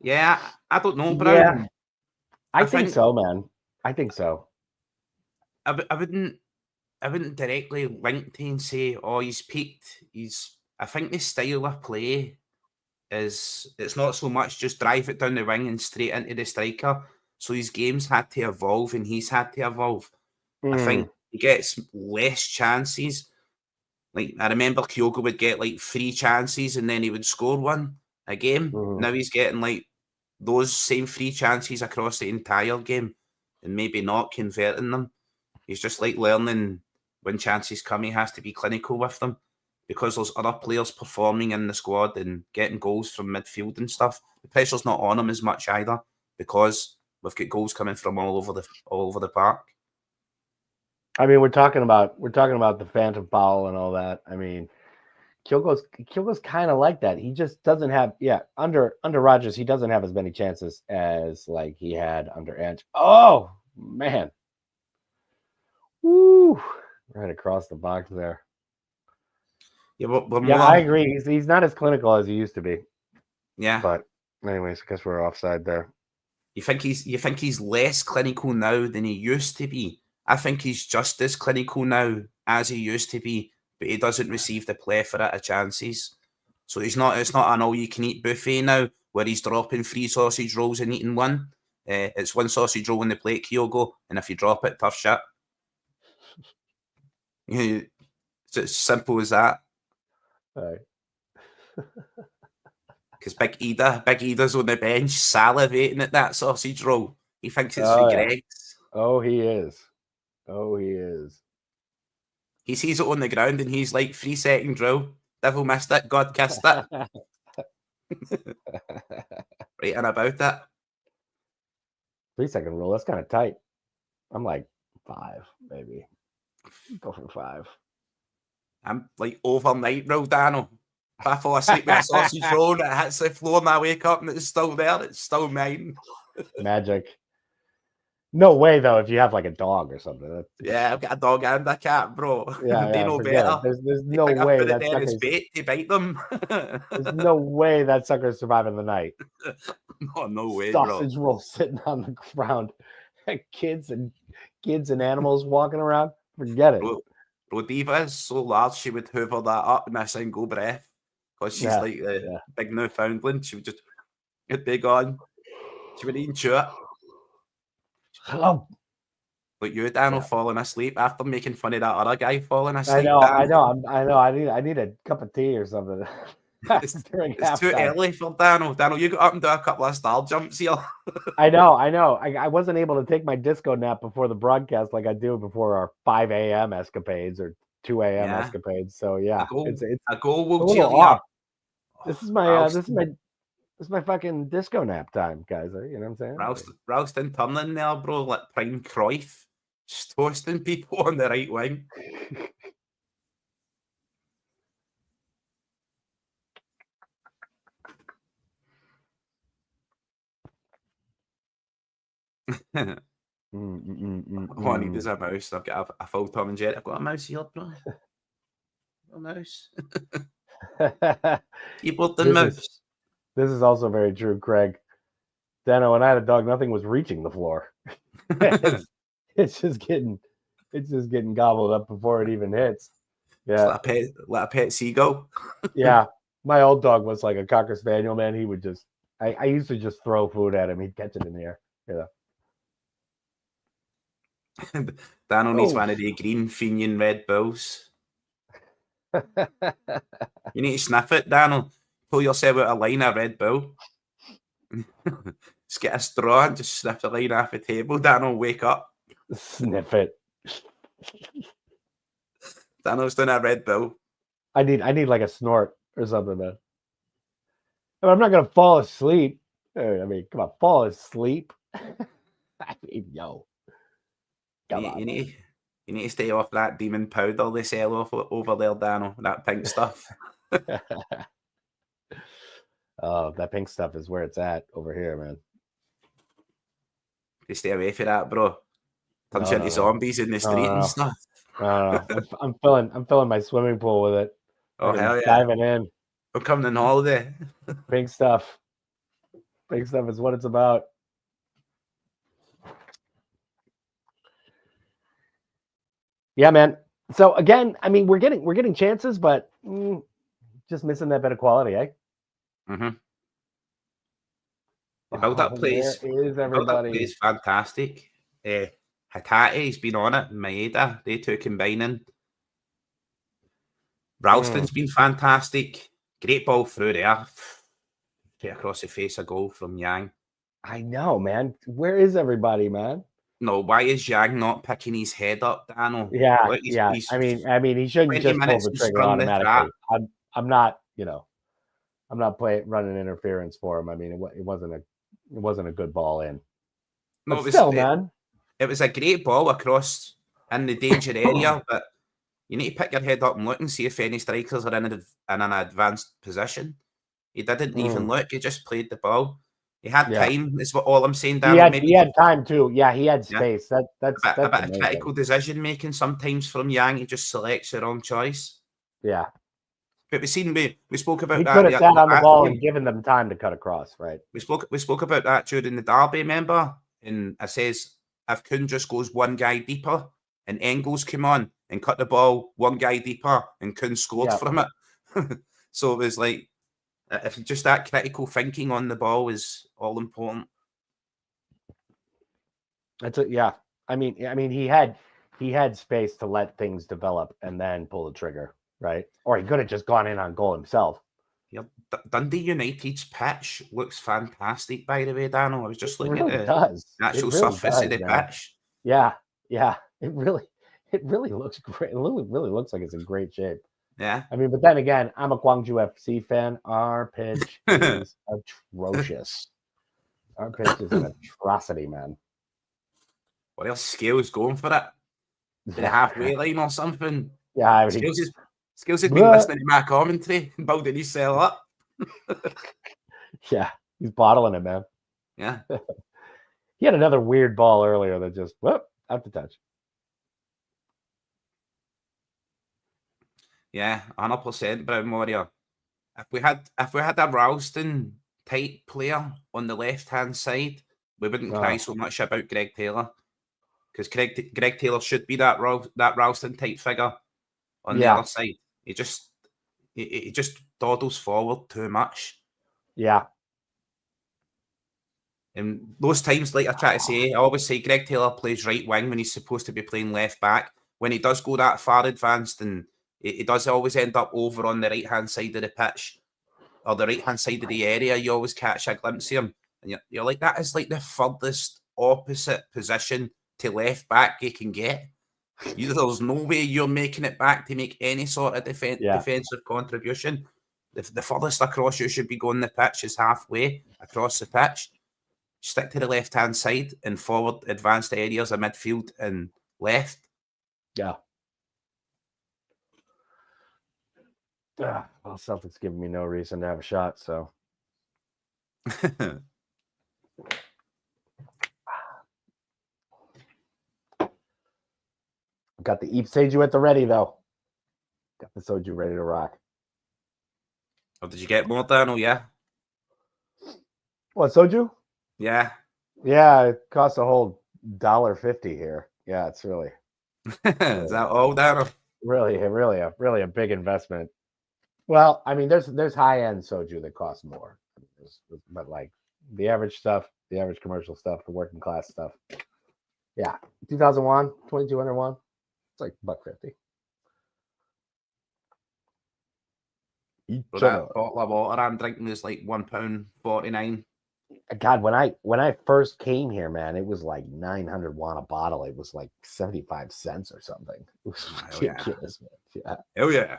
Yeah, I don't know, bro. Yeah, I think so, man. I think so. I wouldn't directly link to and say, he's peaked. I think the style of play it's not so much just drive it down the wing and straight into the striker. So his game's had to evolve and he's had to evolve. I think he gets less chances. Like, I remember Kyogo would get like 3 chances and then he would score one a game. Now he's getting like those same 3 chances across the entire game and maybe not converting them. He's just like learning when chances come, he has to be clinical with them because there's other players performing in the squad and getting goals from midfield and stuff. The pressure's not on him as much either because we've got goals coming from all over the park. I mean, we're talking about the phantom foul and all that. I mean, Kyogo's kind of like that. He just doesn't have under Rodgers, he doesn't have as many chances as like he had under Ange. Oh man. Woo! Right across the box there. Yeah, I agree. He's not as clinical as he used to be. Yeah. But anyways, I guess we're offside there. You think he's less clinical now than he used to be? I think he's just as clinical now as he used to be, but he doesn't receive the plethora of chances. So it's not an all-you-can-eat buffet now where he's dropping 3 sausage rolls and eating one. It's 1 sausage roll on the plate, Kyogo, and if you drop it, tough shit. It's as simple as that. Right. Because Big Ida's on the bench salivating at that sausage roll. He thinks it's for Greg's. Oh, he is. He sees it on the ground and he's like, 3-second drill. Devil missed it. God kissed it. Right and about it. 3-second rule. That's kind of tight. I'm like 5, maybe. Go for 5. I'm like overnight roll, Danno. If I fall asleep with a sausage roll and it hits the floor and I wake up and it's still there, it's still mine. Magic. No way, though, if you have like a dog or something. Yeah, I've got a dog and a cat, bro. They know better. There's no way that sucker's bait to bite them. There's no way that sucker's surviving the night. No way, sausage roll sitting on the ground. Kids and animals walking around. Forget it. Bro, Diva is so large she would hoover that up in a single breath. Because she's like the big Newfoundland. She would just get big on. She would even chew it. Oh. Like you, Danno, falling asleep after making fun of that other guy falling asleep. I know. I need a cup of tea or something. It's too early for Danno. Danno, you got up and do a couple of star jumps here. I know. I wasn't able to take my disco nap before the broadcast like I do before our 5 a.m. escapades or 2 a.m. escapades. So yeah, a goal will cheer you up. This is my fucking disco nap time, guys. You know what I'm saying? Ralston turning there, bro, like prime Cruyff, just toasting people on the right wing. Oh, I need is a mouse. I've got a full Tom and Jerry. I've got a mouse here, bro. A mouse. Keyboard and mouse. This is also very true, Craig. Danno, when I had a dog, nothing was reaching the floor. it's just getting gobbled up before it even hits. Yeah, let a pet seagull. Yeah, my old dog was like a Cocker Spaniel, man. He would just, I used to just throw food at him. He'd catch it in the air. Yeah. Danno needs one of the green Fenian Red Bulls. You need to sniff it, Danno. Pull yourself out a line of Red Bull. Just get a straw and just sniff the line off the table. Danno, wake up. Sniff it. Danno's doing a Red Bull. I need like a snort or something, man. I'm not gonna fall asleep. I mean, come on, fall asleep. I mean, yo. You need to stay off that demon powder they sell over there, Danno. That pink stuff. Oh, that pink stuff is where it's at over here, man. You stay away from that, bro. Turns you into zombies in the street and stuff. I'm filling my swimming pool with it. Oh, hell yeah. Diving in. I'm coming on holiday. Pink stuff. Pink stuff is what it's about. Yeah, man. So again, I mean, we're getting chances, but just missing that bit of quality, eh? Mm-hmm. The build-up plays is fantastic. Hatate's been on it, Maeda, they two combining. Ralston's been fantastic. Great ball through there. Get across the face, a goal from Yang. I know, man. Where is everybody, man? No, why is Yang not picking his head up, Danno? Yeah, I mean, he shouldn't just pull the trigger automatically. I'm not, I'm not running interference for him. I mean, it wasn't a good ball in. No, man. It was a great ball across in the danger area, but you need to pick your head up and look and see if any strikers are in an advanced position. He didn't even look. He just played the ball. He had time. Is what all I'm saying. Danno. He had time too. Yeah, he had space. That's a bit of critical decision making sometimes from Yang. He just selects the wrong choice. Yeah. But we spoke about He that. could have sat on the ball game. and given them time to cut across, right? We spoke about that during the derby, remember? And I says if Kuhn just goes one guy deeper and Engels came on and cut the ball one guy deeper and Kuhn scored from it. So it was like, if just that critical thinking on the ball is all important. Yeah. I mean, he had space to let things develop and then pull the trigger, right? Or he could have just gone in on goal himself. Yep. Dundee United's pitch looks fantastic, by the way, Danno. I was just looking at the natural surface of the pitch. Yeah. It really looks great. It really looks like it's in great shape. Yeah. I mean, but then again, I'm a Gwangju FC fan. Our pitch is atrocious. Our pitch is an atrocity, man. What else? Scales going for it? To the halfway line or something? Yeah, I mean, Scales has been listening to my commentary and building his cell up. Yeah, he's bottling it, man. Yeah. He had another weird ball earlier that just out to touch. Yeah, 100%, Brown Warrior. If we had a Ralston type player on the left hand side, we wouldn't cry so much about Greg Taylor, because Greg Taylor should be that Ralston type figure on the other side. He just dawdles forward too much. Yeah. And those times, like I try to say, I always say Greg Taylor plays right wing when he's supposed to be playing left back. When he does go that far advanced, and he does always end up over on the right hand side of the pitch or the right hand side of the area, you always catch a glimpse of him, and you're like, that is like the furthest opposite position to left back you can get. There's no way you're making it back to make any sort of defensive contribution. The furthest across you should be going the pitch is halfway across the pitch. Stick to the left-hand side and forward advanced areas of midfield and left. Yeah. Well, Celtics giving me no reason to have a shot, so. Got the Eep Seiju at the ready, though. Got the soju ready to rock. Oh, did you get more, Danno? Yeah. What, soju? Yeah. Yeah, it costs a whole $1.50 here. Yeah, it's really. Is that all, Danno? Really a big investment. Well, I mean, there's high end soju that costs more, but like the average stuff, the average commercial stuff, the working class stuff. Yeah, 2001, 2201. It's like $1.50. But that bottle of water I'm drinking is like £1.49. God, when I first came here, man, it was like 900 won a bottle. It was like 75 cents or something. It was ridiculous, man. Yeah. Oh yeah.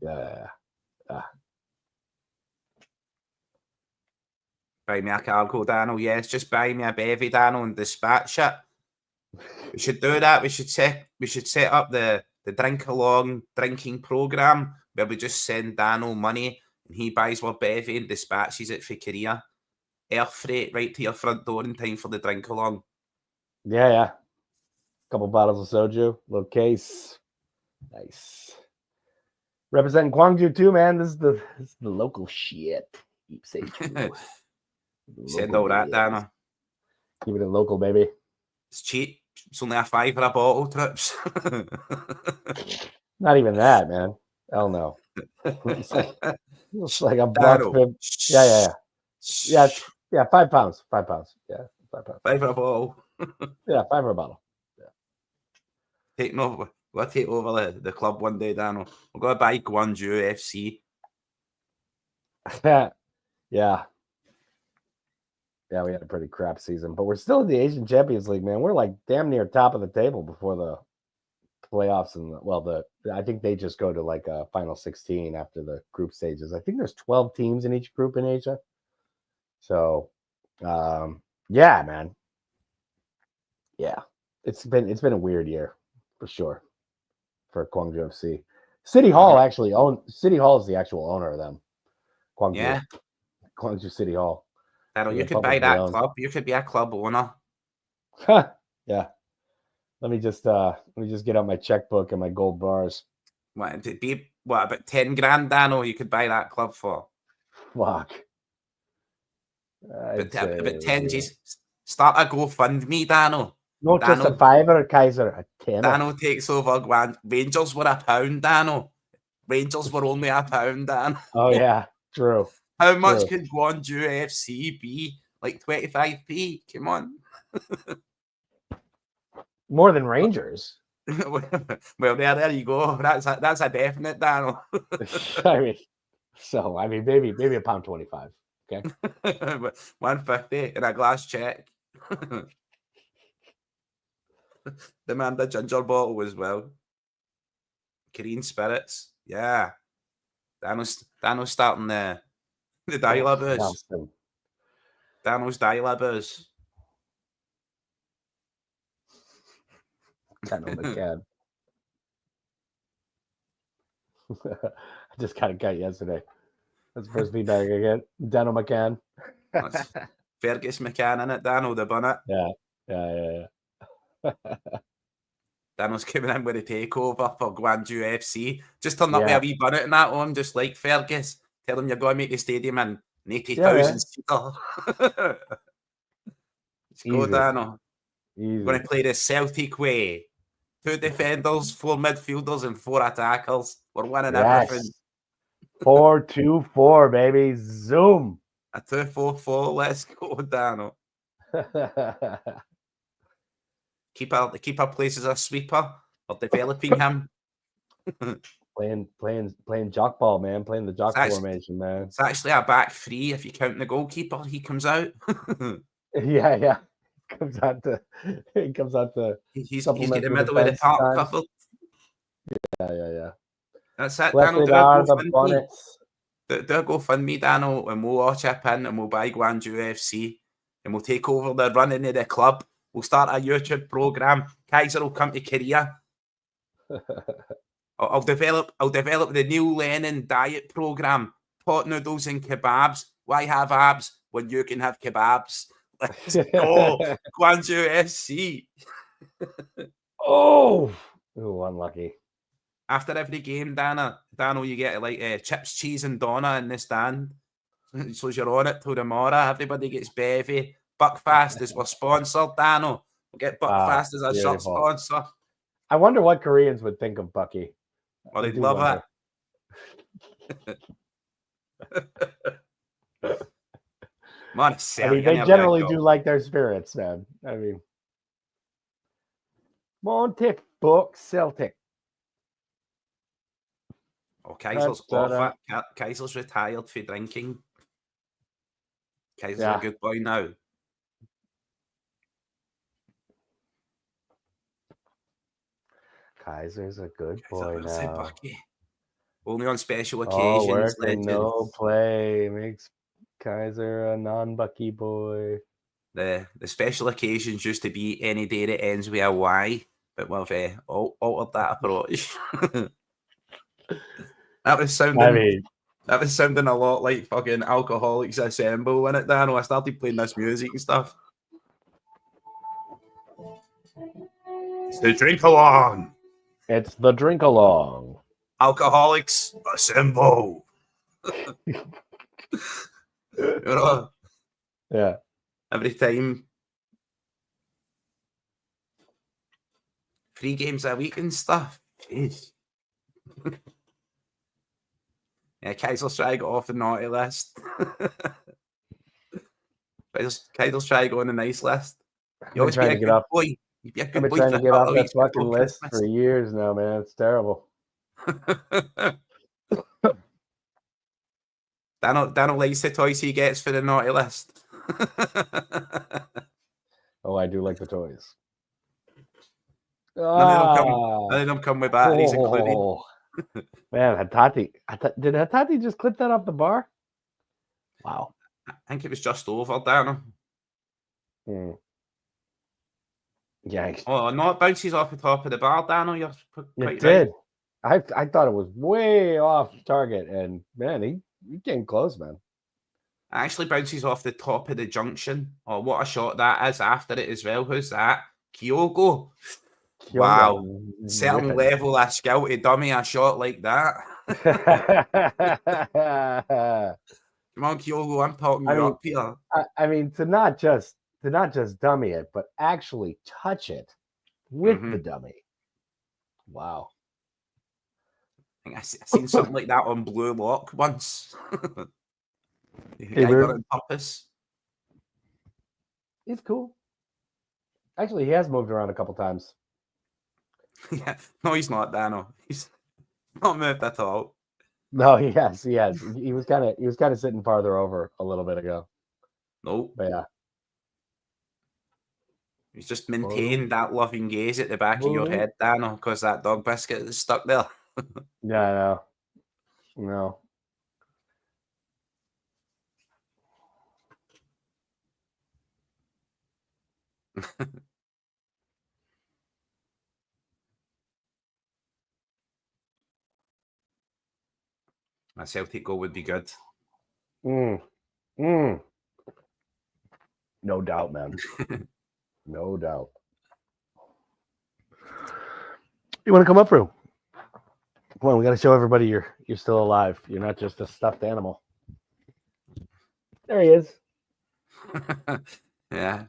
Yeah. Buy me a cargo, Danno. Yes, just buy me a bevy, Danno, and dispatch it. We should do that. We should set up the Drinkalong drinking program where we just send Danno money and he buys our bevy and dispatches it for Korea. Air freight right to your front door in time for the Drinkalong. Yeah. Couple bottles of soju, little case. Nice. Representing Gwangju too, man. This is the local shit. Keep safe. Send all that, Danno. Keep it local, baby. It's cheap. It's only a $5 a bottle, Trips. Not even that, man. Hell no. It's like a buck. Yeah, 5 pounds. 5 pounds. Yeah, 5 pounds. $5 a bottle. Yeah, $5 a bottle. Yeah. We'll take over the club one day, Danno. We're going to buy Gwangju FC. Yeah. Yeah, we had a pretty crap season, but we're still in the Asian Champions League, man. We're like damn near top of the table before the playoffs, and I think they just go to like a final 16 after the group stages. I think there's 12 teams in each group in Asia. So, yeah, man. Yeah, it's been a weird year for sure for Gwangju FC. City Hall is the actual owner of them. Gwangju City Hall. You could buy that club. You could be a club owner. Yeah. Let me just get out my checkbook and my gold bars. What, what, about 10 grand, Danno, you could buy that club for? Fuck. About 10 G's. Start a GoFundMe, Danno. Not just a fiver, Keiser, a tenner. Danno takes over. Rangers were £1, Danno. Rangers were only £1, Danno. Oh, yeah, true. How much could DUFC be? Like 25p? Come on. More than Rangers. Well, there you go. That's a definite, Danno. I mean, maybe £1.25. Okay. 150 in a glass check. Demand a ginger bottle as well. Korean spirits. Yeah. Danno's starting the dial-a-buzz. Danno's dial-a-buzz. Danno McCann. I just got a guy yesterday. That's the first feedback I get. Danno McCann. That's Fergus McCann in it, Danno, the bonnet. Yeah. Danno's coming in with a takeover for DUFC. Just turn up with a wee bonnet and that on, just like Fergus. Tell him you're going to make the stadium in 80,000 seater. Let's go, Danno. Easy. Going to play the Celtic way. 2 defenders, 4 midfielders, and 4 attackers. We're winning everything. 4-2-4, baby. Zoom. A 2-4-4. Let's go, Danno. Keeper plays as a sweeper. We're developing him. playing jock ball, man. Playing the jock formation, man. It's actually a back 3 if you count the goalkeeper. He comes out. Yeah. Comes out to he's got the middle of the park covered. Yeah. That's it, Danno. Do a GoFundMe, Danno, and we'll all chip in and we'll buy DUFC and we'll take over the running of the club. We'll start a YouTube program. Keiser will come to Korea. I'll develop the Neil Lennon diet program. Pot noodles and kebabs. Why have abs when you can have kebabs? Let's go. DUFC. Oh, unlucky. After every game, Danno, you get like chips, cheese, and doner in the stand. So you're on it till tomorrow. Everybody gets bevy. Buckfast is we're sponsored, Danno. We'll get Buckfast as a shirt sponsor. I wonder what Koreans would think of Bucky. Oh, they'd love it. Man, they generally do like their spirits, man. I mean, Monty Buck Celtic. Oh, Keiser's off it. Keiser's retired for drinking. Keiser's a good boy now. Keiser's a good boy now. Only on special occasions. No play makes Keiser a non-Bucky boy. The special occasions used to be any day that ends with a Y, but we've altered that approach. That was sounding a lot like fucking Alcoholics Assemble, innit, Danno? I started playing this music and stuff. It's the Drinkalong. It's the Drinkalong. Alcoholics Assemble. You know? Yeah. Every time. 3 games a week and stuff. Jeez. Yeah, Keiser's trying to get off the naughty list. Keiser's trying to go on the nice list. You always be a good boy. You'd be a good boy. I've been trying to get off that fucking list for years now, man. It's terrible. Danno likes the toys he gets for the naughty list. Oh, I do like the toys. None of them come with batteries included. Man, did Hatati just clip that off the bar? Wow. I think it was just over, Danno. Yeah. Oh, no, it bounces off the top of the bar, Danno. You're quite it did. Right. I thought it was way off target, and man, he came close, man. It actually bounces off the top of the junction. Oh, what a shot that is after it as well. Who's that? Kyogo. Wow. Certain level of skill to dummy a shot like that. Come on, Kyogo, I'm talking you up here. I mean, to not just dummy it, but actually touch it with the dummy. Wow. I think I seen something like that on Blue Lock once. I got it on purpose. He's cool. Actually, he has moved around a couple times. Yeah, no, he's not, Danno. He's not moved at all. No, he has. He was kind of sitting farther over a little bit ago. Nope. But yeah. He's just maintained that loving gaze at the back of your head, Danno, because that dog biscuit is stuck there. Yeah, I know. No. A Celtic goal would be good. No doubt, man. No doubt. You want to come up, Rue? Come on, we got to show everybody you're still alive. You're not just a stuffed animal. There he is. Yeah.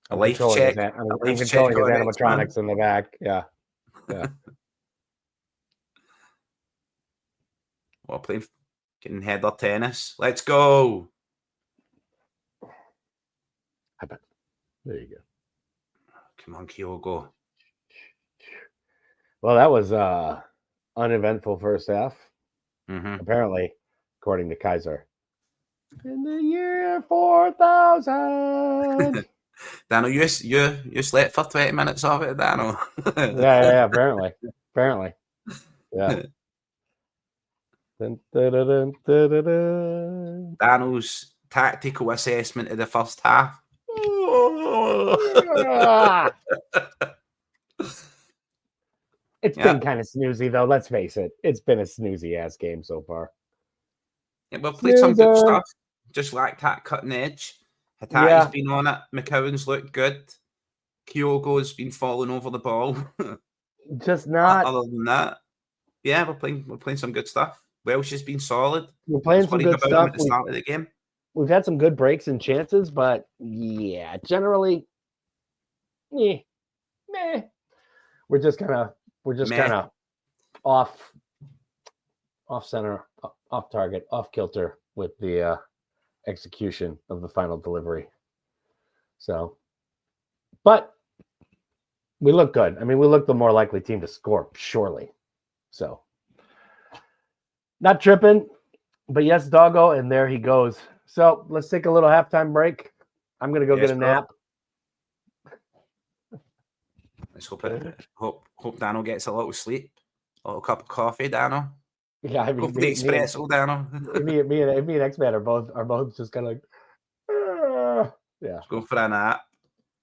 I'm life check. I'm controlling his animatronics in the back. Yeah. Well, playing getting header tennis. Let's go. I bet. There you go. Come on, Kyogo. Well, that was uneventful first half. Apparently, according to Keiser. In the year 4000. Danno, you slept for 20 minutes of it, Danno. yeah, apparently. Yeah. Danno's tactical assessment of the first half. It's been kind of snoozy, though. Let's face it. It's been a snoozy-ass game so far. Yeah, we've played some good stuff. Just like that cutting edge. Hatate's been on it. McCowan's looked good. Kyogo's been falling over the ball. Just not. Other than that, yeah, we're playing some good stuff. Welsh has been solid. We're playing some good stuff at the start of the game. We've had some good breaks and chances, but yeah, generally, meh. We're just kind of off center, off target, off kilter with the execution of the final delivery. So, but we look good. I mean, we look the more likely team to score, surely. So, not tripping, but yes, doggo, and there he goes. So let's take a little halftime break. I'm gonna go get a nap. Let's hope Danno gets a little sleep. A little cup of coffee, Danno. Yeah, I mean, hopefully espresso, Danno. me and X-Man are both just kind of like, yeah. Let's go for a nap.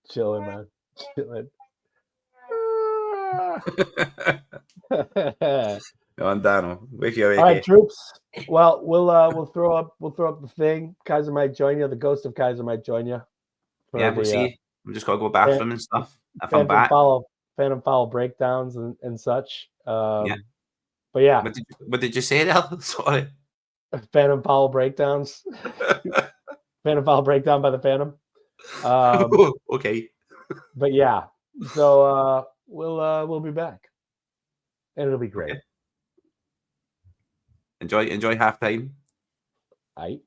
Chilling, man. Chilling. Go on, Danno. Wake you awake. All right, troops. Well, we'll throw up the thing. Keiser might join you. The ghost of Keiser might join you. Yeah, we'll see. I'm just gonna go bathroom and stuff. If I'm back. Phantom foul breakdowns and such. Yeah. But yeah. What did you say there? Sorry. Phantom foul breakdowns. Phantom foul breakdown by the Phantom. Okay. But yeah. So we'll be back. And it'll be great. Okay. Enjoy halftime. Aight.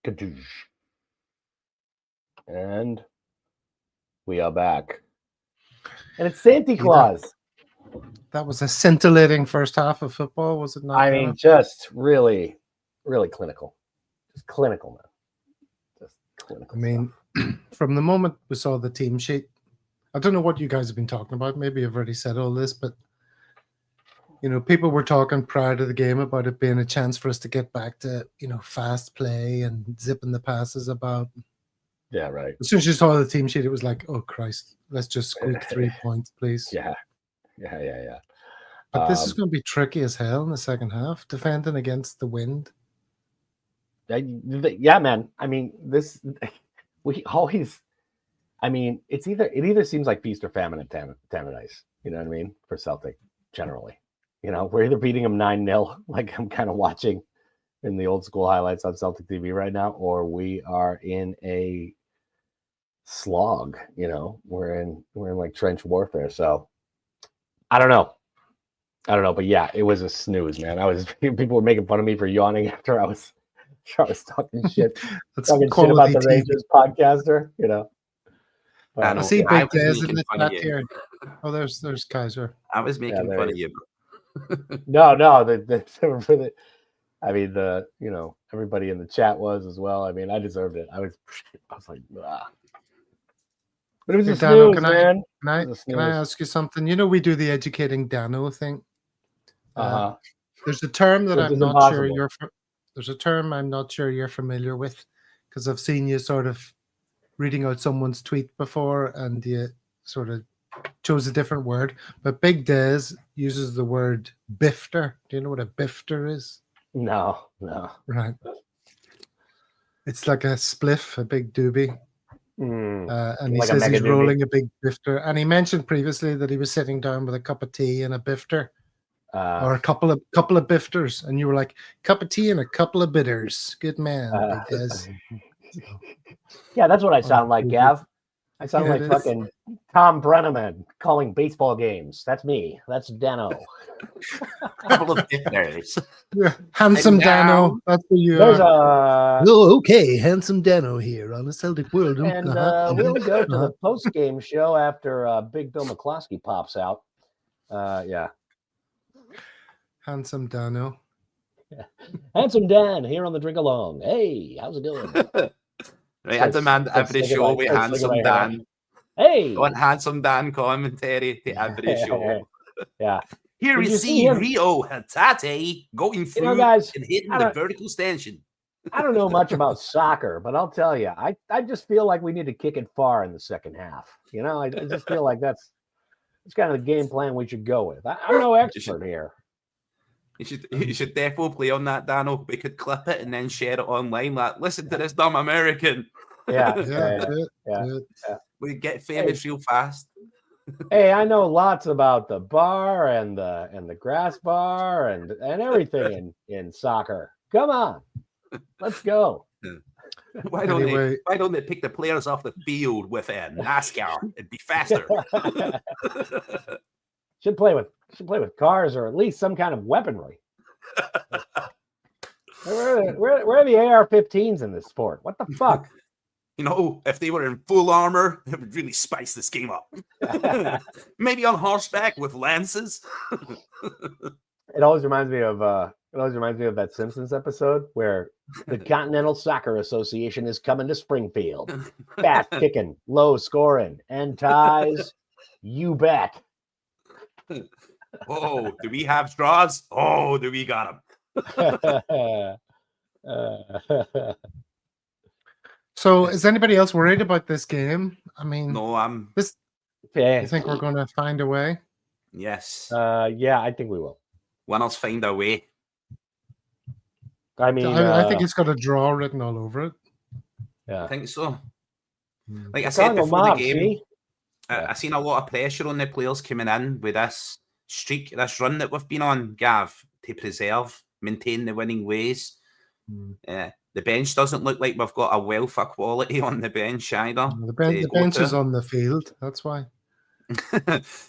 Kadoosh. And we are back. And it's Santa Claus. That was a scintillating first half of football, was it not? I mean, just really, really clinical. Just clinical, man. Just clinical. I mean, from the moment we saw the team sheet, I don't know what you guys have been talking about. Maybe you've already said all this, but people were talking prior to the game about it being a chance for us to get back to, fast play and zipping the passes about. Yeah, right. As soon as you saw the team sheet, it was like, oh, Christ, let's just squeak 3 points, please. Yeah. But this is going to be tricky as hell in the second half, defending against the wind. Yeah, man. I mean, we always, it either seems like feast or famine at Tannadice. You know what I mean? For Celtic, generally. We're either beating them 9-0, like I'm kind of watching in the old school highlights on Celtic TV right now, or we are in a slog. We're in like trench warfare. So I don't know, but yeah, it was a snooze, man. People were making fun of me for yawning after I was talking shit. Talking shit about the Rangers podcaster, I see Big Dez in the chat here. Oh, there's Keiser. I was making fun of you. No, everybody in the chat was as well. I mean, I deserved it. I was like, ah. But it was a snooze, man. Can I ask you something? We do the educating Danno thing. There's a term that I'm not sure there's a term I'm not sure you're familiar with, because I've seen you sort of reading out someone's tweet before and you sort of chose a different word. But Big Dez uses the word bifter. Do you know what a bifter is? No. Right. It's like a spliff, a big doobie. And he says he's rolling a big bifter. And he mentioned previously that he was sitting down with a cup of tea and a bifter. Or a couple of bifters, and you were like, cup of tea and a couple of bitters. Good man, Big Dez. Yeah, that's what I sound like, Gav. I sound like fucking Tom Brenneman calling baseball games. That's me. That's Danno. Couple of bitters. Handsome Danno. That's who you are. Oh, okay, handsome Danno here on the Celtic World. And we'll go to the post-game show after Big Bill McCloskey pops out. Yeah. Handsome Danno. Handsome Dan here on the Drinkalong. Hey, how's it going? Right, I demand every show with Handsome Dan. Hey! I want Handsome Dan commentary to every show. Yeah. Here we see Rio Hatate going through guys, and hitting the vertical stanchion. I don't know much about soccer, but I'll tell you, I just feel like we need to kick it far in the second half. I just feel like that's kind of the game plan we should go with. I'm no expert here. You should definitely play on that, Danno. We could clip it and then share it online. Like, listen to this dumb American. Yeah. We get famous real fast. Hey, I know lots about the bar and the grass bar and everything in soccer. Come on, let's go. Why don't they pick the players off the field with a NASCAR? It'd be faster. Should play with cars or at least some kind of weaponry. Where are the AR-15s in this sport? What the fuck? If they were in full armor, it would really spice this game up. Maybe on horseback with lances. It always reminds me of that Simpsons episode where the Continental Soccer Association is coming to Springfield. Fast kicking, low scoring, and ties. You bet. Oh, do we have straws? Oh, do we got them? So, is anybody else worried about this game? I mean, no, I'm. You think we're going to find a way? Yes. Yeah, I think we will. Winners find a way. I mean, I think it's got a draw written all over it. Yeah, I think so. Like I said before the game, I seen a lot of pressure on the players coming in with this streak, this run that we've been on, Gav, to maintain the winning ways. The bench doesn't look like we've got a wealth of quality on the bench either. The bench is on the field. That's why.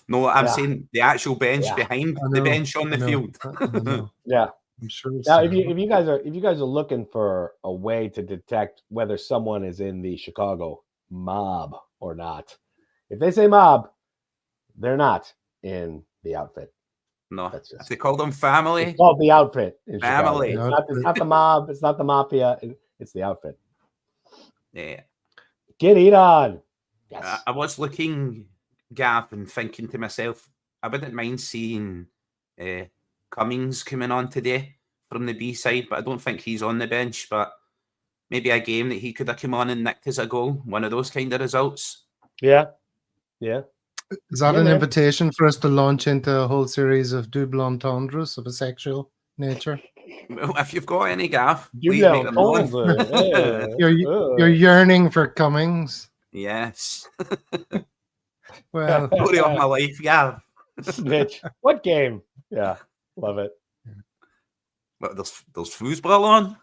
No, I'm saying the actual bench behind the bench on the field. Yeah. I'm sure. Now, if you guys are looking for a way to detect whether someone is in the Chicago mob or not, if they say mob, they're not in the outfit. No, That's just, if they call them family, it's called the outfit in Family. Chicago. It's not the mob. It's not the mafia. It's the outfit. Yeah. Get it on. Yes. I was looking, Gav, and thinking to myself, I wouldn't mind seeing Cummings coming on today from the B side, but I don't think he's on the bench. But maybe a game that he could have come on and nicked as a goal, one of those kind of results. Yeah. Is that an invitation for us to launch into a whole series of double entendres of a sexual nature? Well, if you've got any, Gav, please Double make them known. You're yearning for Cummings. Yes. Well, story of my life, Gav. Snitch. What game? Yeah, love it. But there's foosball on.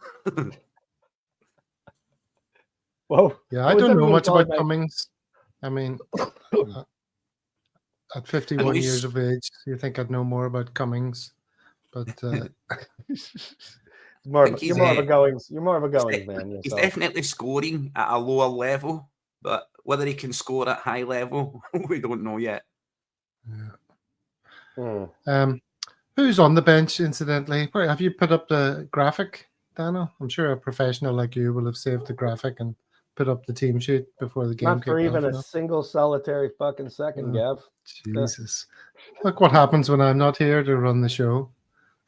Whoa. Yeah, I don't know much about Cummings. I mean, at 51 years of age, you think I'd know more about Cummings, but you're more of a goings man. Yourself. He's definitely scoring at a lower level, but whether he can score at high level, we don't know yet. Yeah. Who's on the bench, incidentally? Have you put up the graphic, Danno? I'm sure a professional like you will have saved the graphic and put up the team sheet before the game. Not for even a single solitary fucking second, Gav. Jesus. Look what happens when I'm not here to run the show.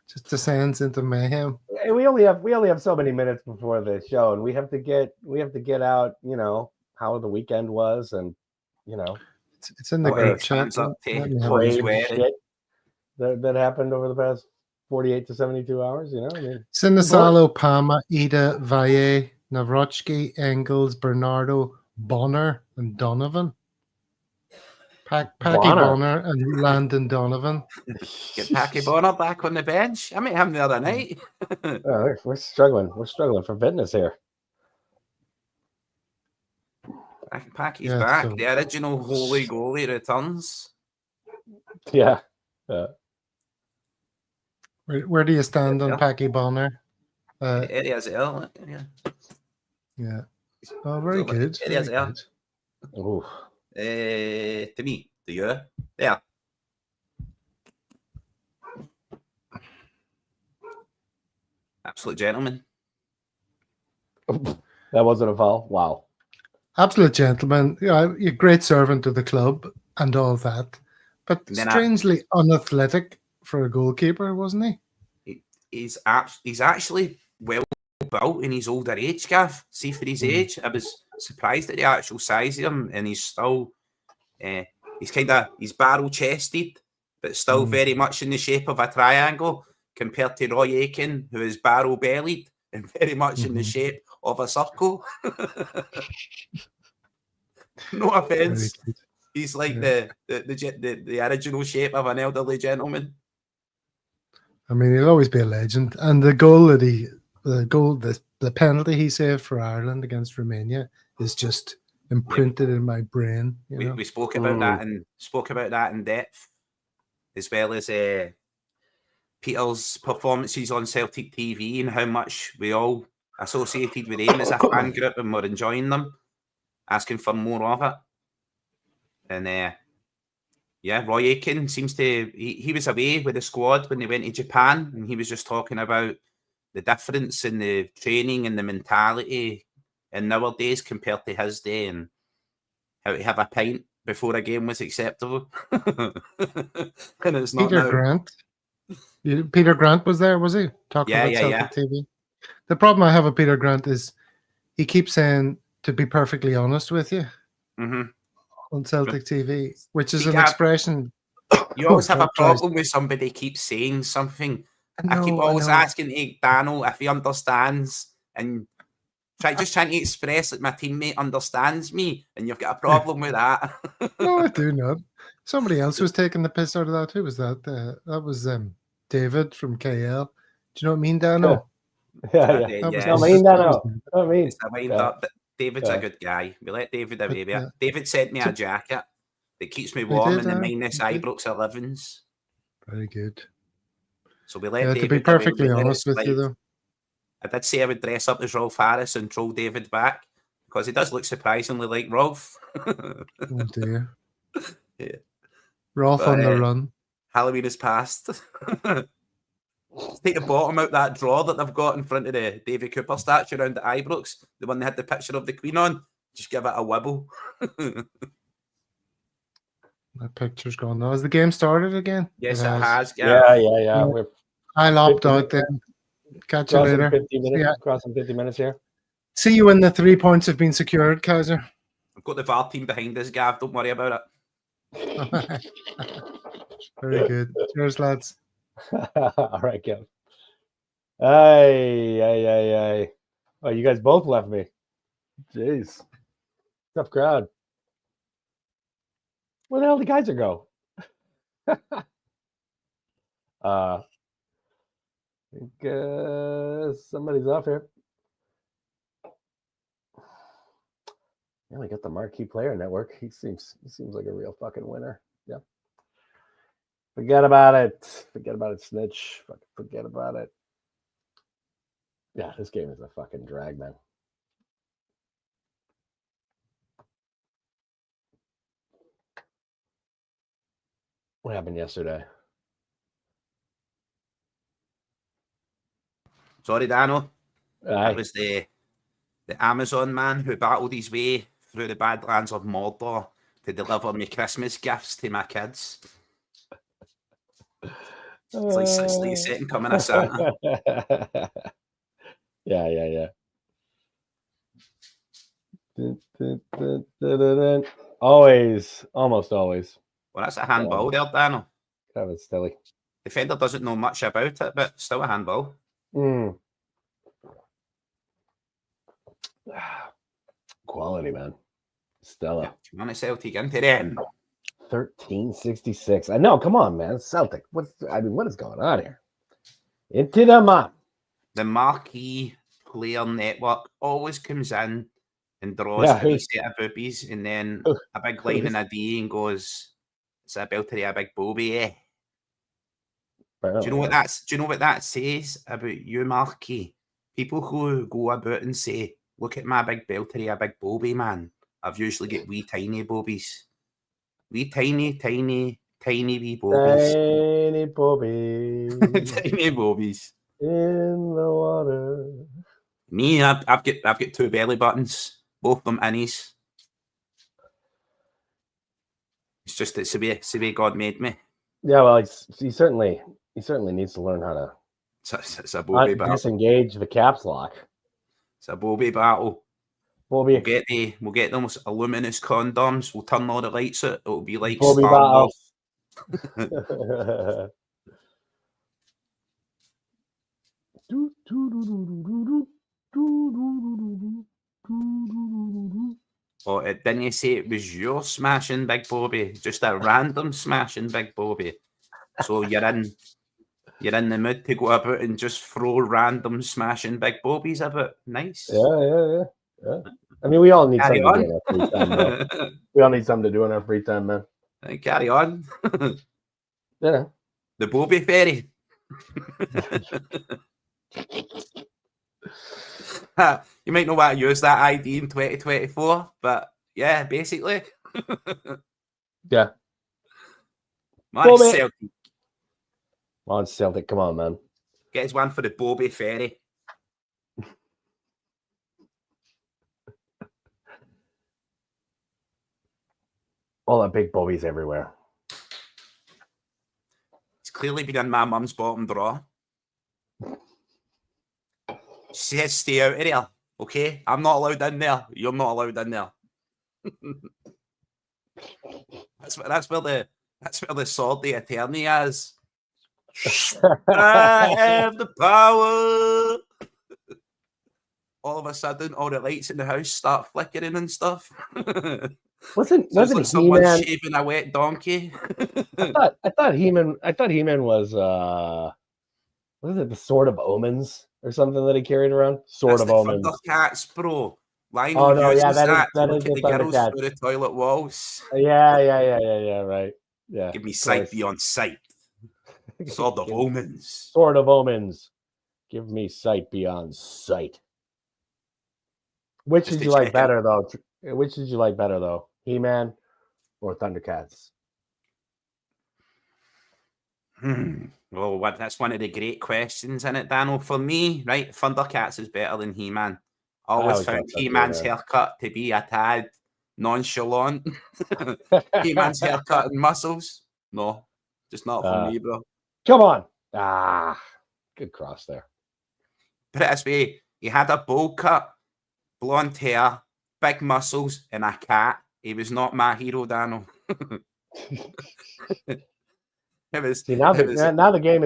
Just descends into mayhem. We only have so many minutes before the show, and we have to get out, how the weekend was, and it's in the group chat. That happened over the past 48 to 72 hours, Sinisalo, Palma, Ida, Valle, Navrotsky, Engels, Bernardo, Bonner, and Donovan. Packy Bonner and Landon Donovan. Get Packy Bonner back on the bench. I met him the other night. We're struggling. We're struggling for fitness here. Packy's back. So the original holy goalie returns. Yeah. Where do you stand on Packy Bonner? Area L. Yeah. Oh, very good. Area L. Ooh. To me, to you. Yeah. Absolute gentleman. That wasn't a foul. Wow. Absolute gentleman. You're a great servant to the club and all that. But strangely unathletic for a goalkeeper, wasn't he? He's actually well built in his older age, Gav. See, for his age, I was surprised at the actual size of him, and he's still he's barrel chested, but still very much in the shape of a triangle, compared to Roy Aitken, who is barrel bellied and very much in the shape of a circle. No offense. He's like the original shape of an elderly gentleman. I mean, he'll always be a legend. And the goal that the penalty he saved for Ireland against Romania is just imprinted in my brain. We spoke about that in depth, as well as Peter's performances on Celtic TV and how much we all associated with him as a fan group and were enjoying them, asking for more of it. And Roy Aitken seems to he was away with the squad when they went to Japan, and he was just talking about the difference in the training and the mentality in nowadays compared to his day, and how to have a pint before a game was acceptable. And it's not Peter Grant. Peter Grant was there, was he? Talking about Celtic TV. The problem I have with Peter Grant is he keeps saying, to be perfectly honest with you, on Celtic TV, which is an expression. You always have a problem with somebody keeps saying something. I keep always asking Danno if he understands, and trying to express that my teammate understands me, and you've got a problem with that. No, I do not. Somebody else was taking the piss out of that. Who was that? That was David from KL. Do you know what I mean, Danno? David's a good guy. We let David away with it. David sent me a jacket that keeps me warm in the minus Ibrox 11s. Very good. So we let David. To be perfectly honest with you, though, I did say I would dress up as Rolf Harris and troll David back because he does look surprisingly like Rolf. Oh dear. Yeah. Rolf on the run. Halloween is past. Take the bottom out that drawer that they've got in front of the Davy Cooper statue around the Ibrox, the one they had the picture of the Queen on. Just give it a wibble. My picture's gone now. Has the game started again? Yes, it has. Yeah. I'll opt out then. Catch you later. 50 minutes, crossing 50 minutes here. See you when the 3 points have been secured, Keiser. I've got the VAR team behind us, Gav. Don't worry about it. Very good. Cheers, lads. All right, Gav. Aye. Oh, you guys both left me. Jeez. Tough crowd. Where the hell did Keiser go? I think somebody's off here. Yeah, we got the Marquee Player Network. He seems like a real fucking winner. Yeah. Forget about it. Snitch. Forget about it. Yeah, this game is a fucking drag, man. What happened yesterday? Sorry, Danno. Aye. That was the Amazon man who battled his way through the Badlands of Mordor to deliver me Christmas gifts to my kids. It's like 60 second coming of Santa. Yeah. Always, almost always. Well, that's a handball there, Danno. That was silly. Defender doesn't know much about it, but still a handball. Quality, man. Stella. Come on, Celtic into them. 1366. I know. Come on, man. Celtic. What is going on here? Into the map. The Marquee Player Network always comes in and draws a wee set of boobies, and then a big line in a D and goes, "It's a belter, a big booby, eh?" Do you know what that says about you, Marquee? People who go about and say, "Look at my big belter, a big booby, man." I've usually got wee tiny boobies. Wee tiny wee boobies. Tiny boobies. Tiny boobies. In the water. Me, I've got 2 belly buttons, both of them innies. It's just it's the way God made me. Yeah, well, he certainly needs to learn how to it's a booby battle. Disengage the caps lock. It's a booby battle. Booby. We'll get them with luminous condoms. We'll turn all the lights out. It'll be like booby Star battle. Oh, didn't you say it was your smashing Big Bobby? Just a random smashing Big Bobby. So you're in the mood to go about and just throw random smashing Big Bobbies about. Nice. Yeah. I mean, we all need something to do in our free time, man. We all need something to do in our free time, man. Carry on. Yeah. The Bobby Fairy. You might not want to use that ID in 2024, but yeah, basically. Yeah. Celtic. Come on, Celtic. Come on, man. Get us one for the Bobby Ferry. All that big Bobbies everywhere. It's clearly been in my mum's bottom drawer. She says, "Stay out of there, okay? I'm not allowed in there. You're not allowed in there." That's where the sword the attorney is. I have the power. All of a sudden, all the lights in the house start flickering and stuff. Wasn't like someone shaving a wet donkey? I thought He-Man was what is it, the Sword of Omens or something that he carried around? Sword of Omens. Thundercats, bro. Lionel uses that to look at the girls through the toilet walls. Yeah, right. Yeah. Give me sight beyond sight. Sword of Omens. Sword of Omens. Give me sight beyond sight. Which did you like better, though? Which did you like better, though? He-Man or Thundercats? Well, that's one of the great questions in it, Danno. For me, right, Thundercats is better than He-Man. I always found He-Man's haircut to be a tad nonchalant. He-Man's haircut and muscles. No, just not for me, bro. Come on. Good cross there. Put it this way, he had a bowl cut, blonde hair, big muscles, and a cat. He was not my hero, Danno. See, now the game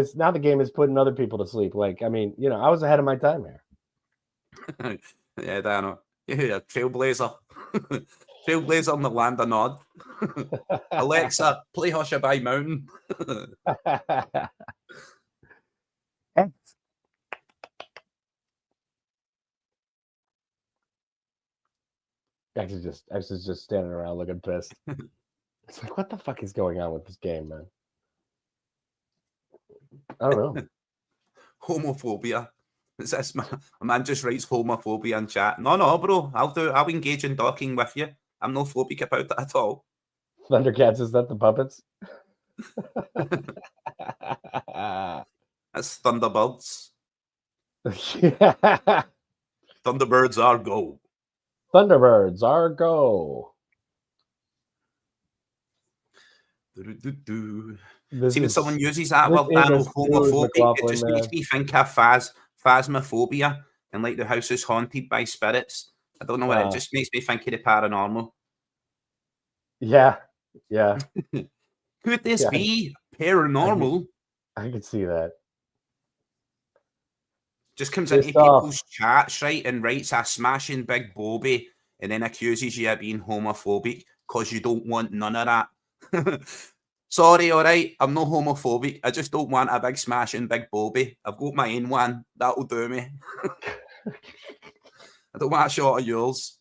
is putting other people to sleep. Like, I mean, you know, I was ahead of my time here. Yeah, Danno. Yeah, trailblazer. Trailblazer in the land of Nod. Alexa, play Hushabye Mountain. I was just standing around looking pissed. It's like, what the fuck is going on with this game, man? I don't know. Homophobia. Is this my man just writes homophobia in chat? No, bro. I'll engage in talking with you. I'm no phobic about it at all. Thundercats, is that the puppets? That's Thunderbirds. Yeah. Thunderbirds are go. Thunderbirds are go. See, when someone uses that word, Danno, homophobic, it just makes me think of phasmophobia and like the house is haunted by spirits. I don't know what it just makes me think of the paranormal. Yeah. Could this be paranormal? I could see that. Just comes into people's chats, right, and writes a smashing big bobby and then accuses you of being homophobic because you don't want none of that. Sorry, all right, I'm not homophobic. I just don't want a big smashing big bobby. I've got my own one. That'll do me. I don't want a shot of yours.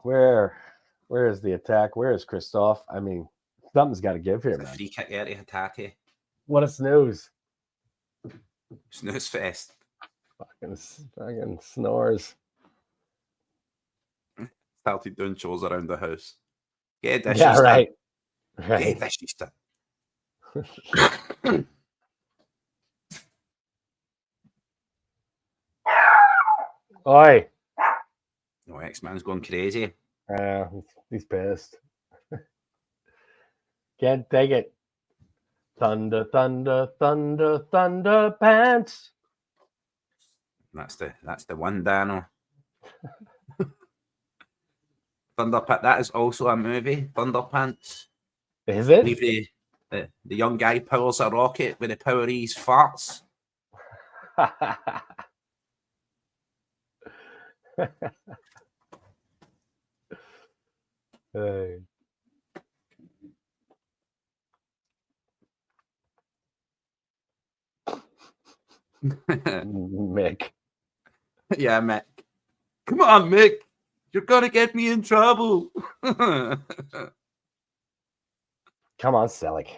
Where is the attack? Where is Christoph? I mean, something's got to give here, man. Free kick out of Hatate. What a snooze. Snooze fest. Fucking snores. Started doing chores around the house. Get dishes Yeah, right. Done. Get dishes done. Oi. Oh, X-Man's going crazy. He's pissed. Can't take it. Thunder, thunder, thunder, thunder pants. That's the one, Danno. That is also a movie, Thunderpants. Is it? Leave the young guy powers a rocket with the power of his farts. Hey. Mick. Yeah, Mick. Come on, Mick. You're going to get me in trouble. Come on, Selick.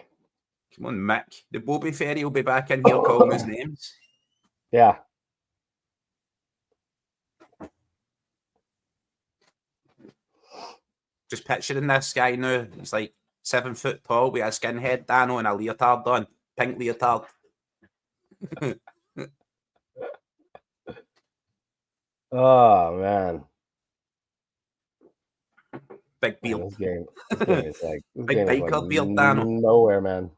Come on, Mick. The Bobby Ferry will be back in here calling his names. Yeah. Just picturing this guy now. He's like 7 foot tall with a skinhead, Danno, and a leotard on. Pink leotard. Oh, man. Big beard. This game is like big biker beard, Danno. Nowhere, man.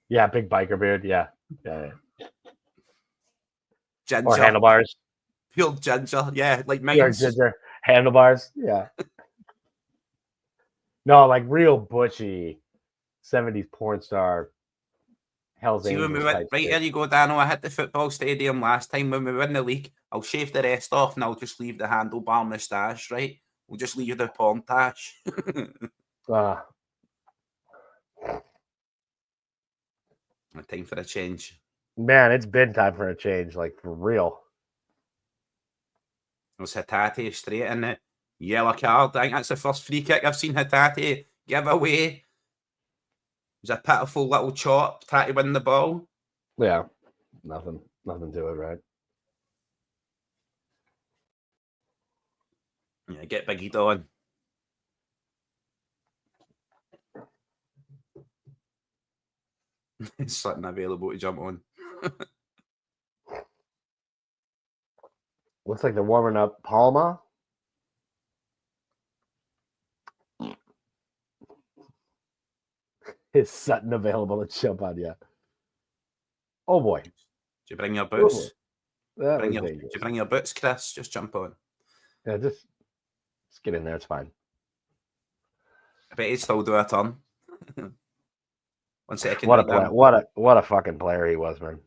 Yeah, big biker beard. Yeah. Ginger. Or handlebars. Pure ginger. Yeah, like mine. Pure ginger. Handlebars. Yeah. No, like real butchy 70s porn star. Hell's See, when we went, right, here you go, Danno. I hit the football stadium last time when we win the league. I'll shave the rest off and I'll just leave the handlebar moustache, right? We'll just leave the porn tash. Time for a change. Man, it's been time for a change, like for real. It was Hatate straight in it. Yellow card. I think that's the first free kick I've seen Hatate give away. was a pitiful little chop, trying to win the ball. Yeah, nothing to it, right? Yeah, get Biggie on. Something available to jump on. Looks like they're warming up Palma. Is Sutton available to jump on yet? Oh boy. Do you bring your boots? That Do was dangerous. you bring your boots, Chris? Just jump on. Yeah, just get in there. It's fine. I bet he'd still do a turn. 1 second. What a play. What a fucking player he was, man.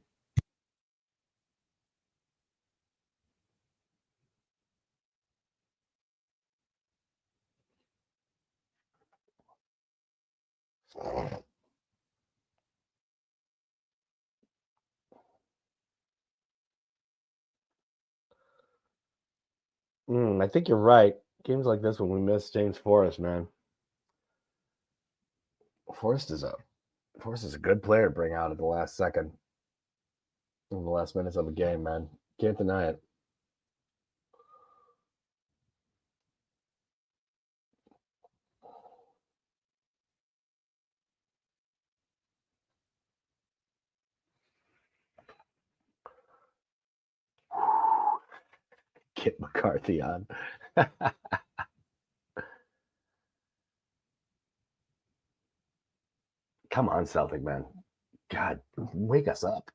I think you're right. Games like this when we miss James Forrest, man. Forrest is a good player to bring out at the last second. In the last minutes of a game, man. Can't deny it. Get McCarthy on. Come on, Celtic, man. God, wake us up.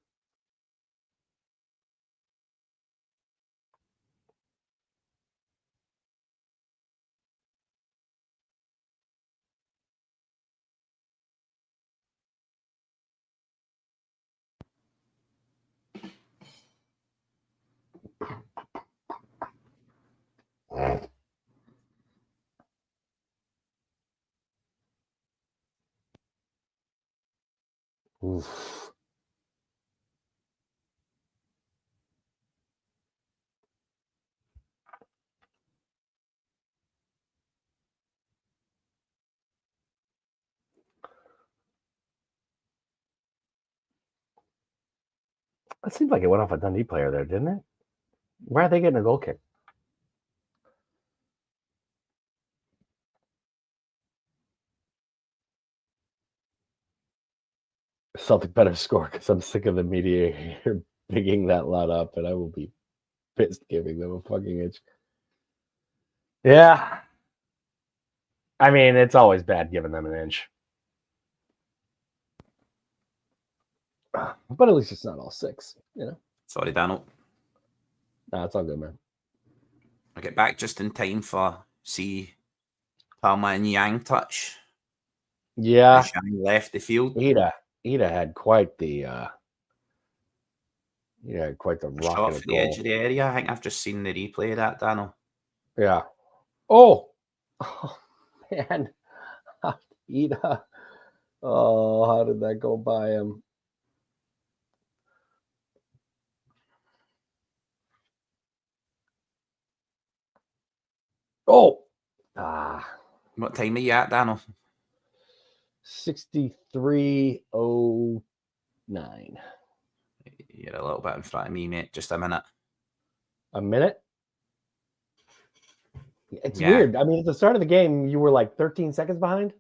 Oof. It seemed like it went off a Dundee player there, didn't it? Why are they getting a goal kick? Celtic better score because I'm sick of the media here bigging that lot up, and I will be pissed giving them a fucking inch. Yeah. I mean, it's always bad giving them an inch. But at least it's not all 6, you know? Sorry, Danno. No, it's all good, man. I get back just in time for Palma and Yang touch. Yeah. As Yang left the field. Ida had quite the rocket shot for the edge of the area. I think I've just seen the replay of that, Danno. Yeah. Oh man. Ida. Oh, how did that go by him? Oh. What time are you at, Danno? 63:09. You're a little bit in front of me, mate. Just a minute. A minute? It's weird. I mean, at the start of the game, you were like 13 seconds behind.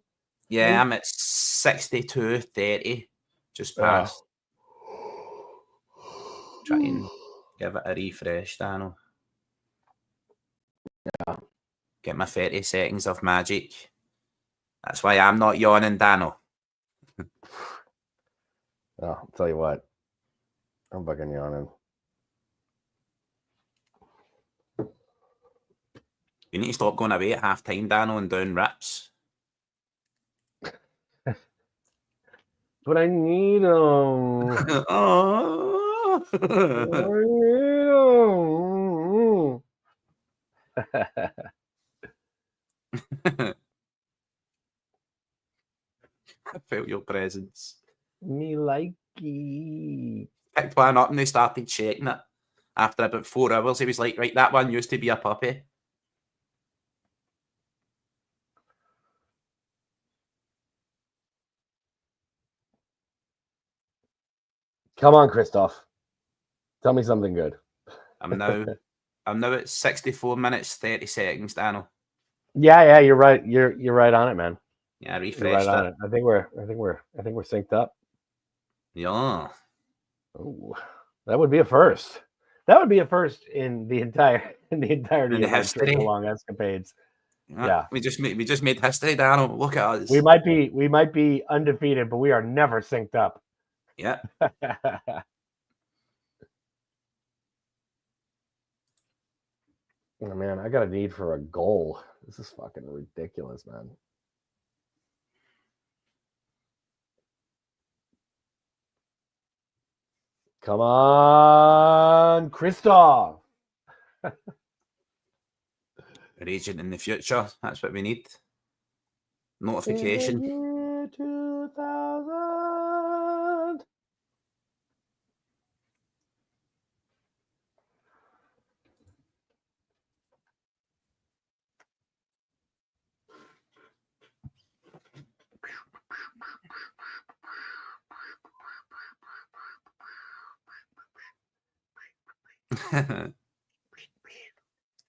Yeah, maybe? I'm at 62:30. Just past. Try and give it a refresh, Danno. Yeah. Get my 30 seconds of magic. That's why I'm not yawning, Danno. I'll tell you what. I'm fucking yawning. You need to stop going away at half time, Danno, and down rips. But I need them. Oh. I need them. I felt your presence. Me likey. Picked one up and they started shaking it. After about 4 hours, he was like, right, that one used to be a puppy. Come on, Christoph. Tell me something good. I'm now at 64 minutes 30 seconds, Danno. Yeah, you're right. You're right on it, man. Yeah, I refreshed you're right on it. I think we're synced up. Yeah. Ooh, that would be a first. That would be a first in the entirety of our Drinkalong escapades. Yeah. We just made history, Danno. Look at us. We might be undefeated, but we are never synced up. Yeah. Oh, man, I got a need for a goal. This is fucking ridiculous, man. Come on, Christoph. An agent in the future. That's what we need. Notification. Year 2000.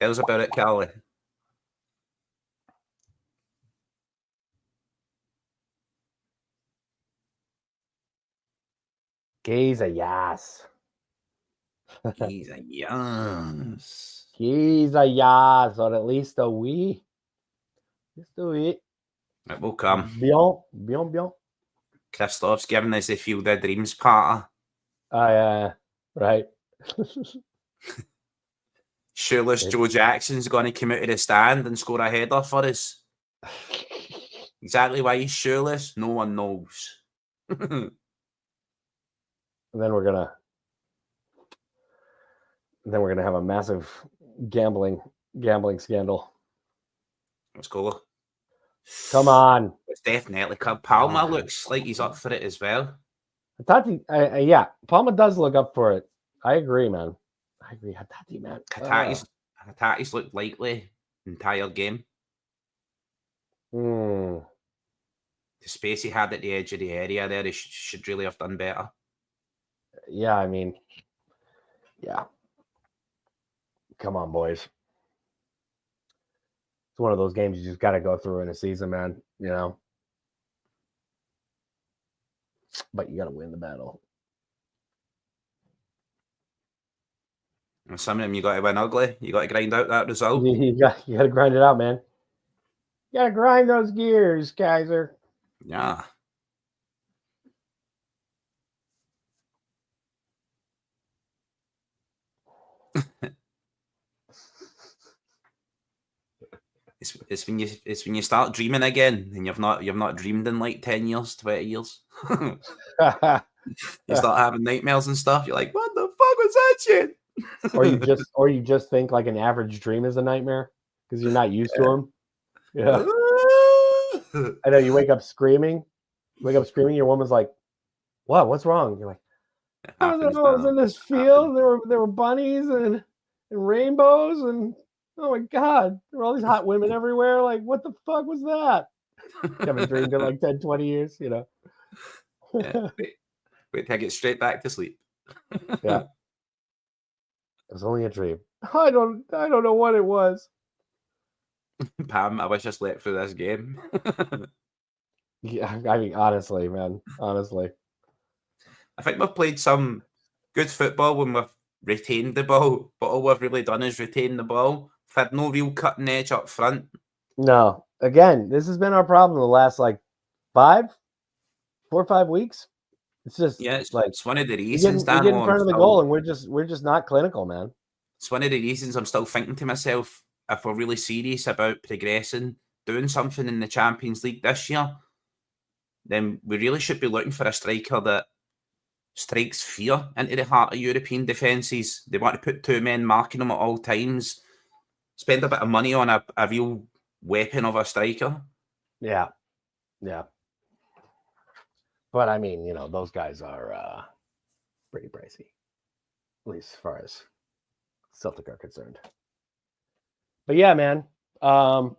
Tell us about it, Callie. Keiser, yes. Keiser, yes. Keiser, yes. Or at least a wee. Just a wee. It will come. Bien. Christoph's giving us the Field of Dreams party. Right. Shoeless Joe Jackson's going to come out of the stand and score a header for us. Exactly why he's shoeless, no one knows. And then we're gonna have a massive gambling scandal. Let's go. Come on. It's definitely come. Palma looks like he's up for it as well. Yeah, Palma does look up for it. I agree, man. I agree. Hatate, man. Hatate's looked likely the entire game. The space he had at the edge of the area there, he should really have done better. Yeah, I mean, yeah. Come on, boys. It's one of those games you just got to go through in a season, man. You know? But you got to win the battle. And some of them you got to win ugly. You got to grind out that result. You got to grind it out, man. You got to grind those gears, Keiser. Yeah. It's when you start dreaming again and you've not dreamed in like 10 years, 20 years. You start having nightmares and stuff. You're like, what the fuck was that shit? or you just think like an average dream is a nightmare because you're not used to them. Yeah. I know you wake up screaming. Your woman's like, "What? What's wrong?" You're like, "I don't know. I was in this field. There were bunnies and rainbows and oh my god, there were all these hot women everywhere. Like, what the fuck was that?" I haven't dreamed in like 10, 20 years, you know. Wait till I get straight back to sleep. Yeah. It was only a dream. I don't know what it was. Pam, I wish I slept through this game. Yeah, I mean, honestly, man. Honestly. I think we've played some good football when we've retained the ball, but all we've really done is retain the ball. We've had no real cutting edge up front. No. Again, this has been our problem the last 4 or 5 weeks. It's just it's one of the reasons. We get in front of the goal and we're just not clinical, man. It's one of the reasons I'm still thinking to myself, if we're really serious about progressing, doing something in the Champions League this year, then we really should be looking for a striker that strikes fear into the heart of European defences. They want to put 2 men marking them at all times, spend a bit of money on a real weapon of a striker. Yeah. But I mean, those guys are pretty pricey, at least as far as Celtic are concerned. But yeah, man, I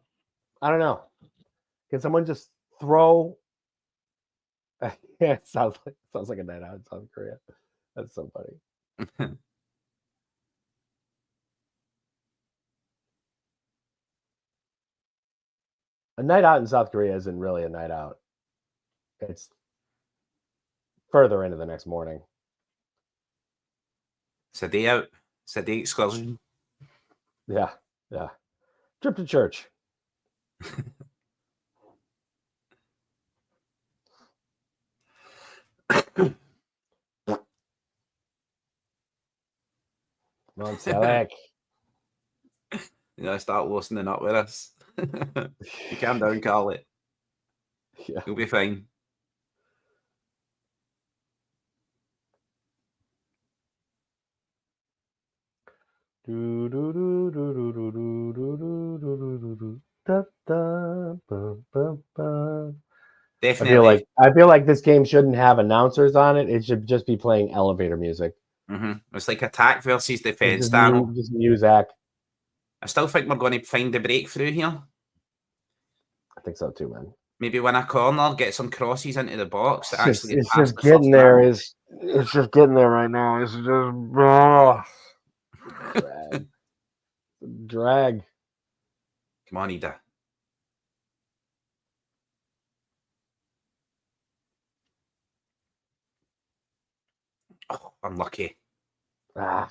don't know. Can someone just throw? Yeah, it sounds like a night out in South Korea. That's so funny. A night out in South Korea isn't really a night out. It's further into the next morning. It's a day out. It's a day excursion. Yeah. Trip to church. Come on, Celtic. You gotta start loosening up with us. You calm down, Carly. Yeah. You'll be fine. Definitely. I feel like this game shouldn't have announcers on it. It should just be playing elevator music. It's like attack versus defense, just Danno. Just music. I still think we're going to find the breakthrough here. I think so too, man. Maybe win a corner, get some crosses into the box. It's just getting there. It's just getting there right now. It's just drag. Come on, Ida. Oh, unlucky. Ah.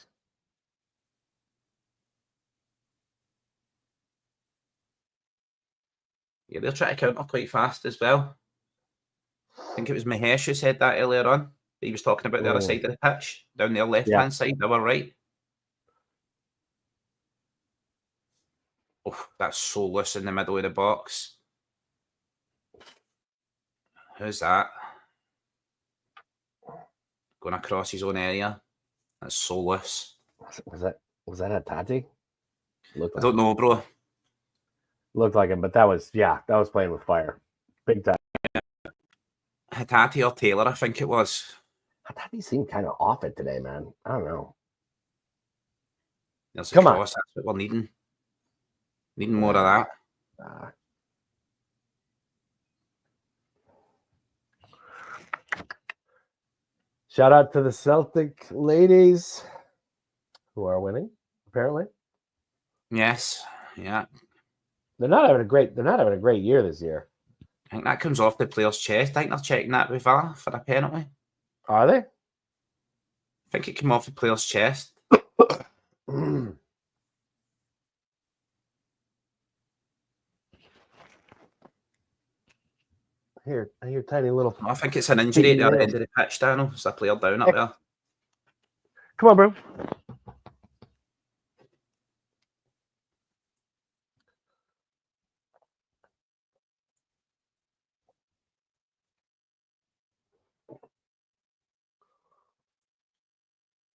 Yeah, they'll try to counter quite fast as well. I think it was Mahesh who said that earlier on. He was talking about the other side of the pitch, down their left-hand side, our right. Oh, that's so loose in the middle of the box. Who's that? Going across his own area. That's so loose. Was that a Tati? I don't know, bro. Looked like him, but that was playing with fire. Big time. Hatati or Taylor, I think it was. Hatati seemed kind of off it today, man. I don't know. There's a cross. That's what we're needing. Needing more of that. Shout out to the Celtic ladies who are winning, apparently. Yes. Yeah. They're not having a great year this year. I think that comes off the player's chest. I think they're checking that with VAR for a penalty. Are they? I think it came off the player's chest. Here, tiny little. I think it's an injury at the other end of the pitch, Danno. It's a player down up there. Come on, bro.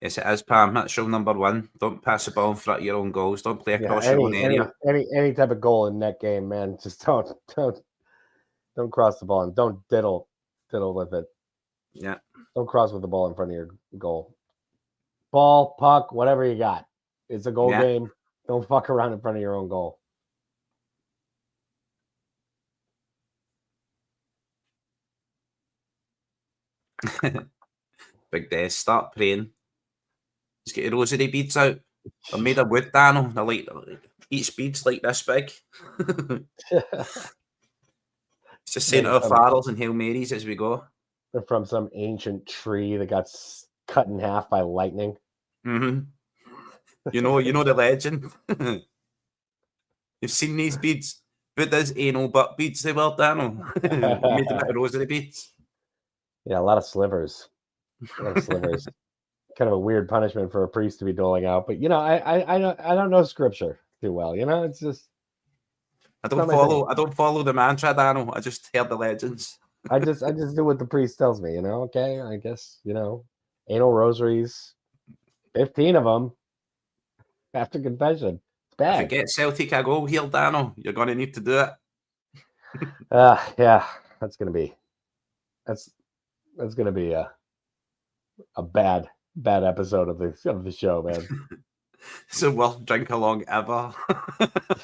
Yes, it is, Pam. That's rule number 1. Don't pass the ball in front of your own goals. Don't play across your own area. Any type of goal in that game, man. Just don't cross the ball and don't diddle with it. Yeah. Don't cross with the ball in front of your goal. Ball, puck, whatever you got. It's a goal game. Don't fuck around in front of your own goal. Big day. Start praying. Just get your rosary beads out. They're made of wood, Danno. They're like, each bead's like this big. It's just saying our fathers and Hail Marys as we go. They're from some ancient tree that got cut in half by lightning. You know the legend. You've seen these beads. Buddha's anal butt beads they were, Danno. Made them out of rosary beads. Yeah, a lot of slivers. Kind of a weird punishment for a priest to be doling out, but I don't know scripture too well. It's just I don't follow the mantra, Danno. I just hear the legends. I just do what the priest tells me. Okay, I guess anal rosaries, 15 of them after confession. It's bad. If you get Celtic a goal here, Danno, you're gonna need to do it. Yeah, that's gonna be a bad episode of the show, man. It's the worst drink along ever.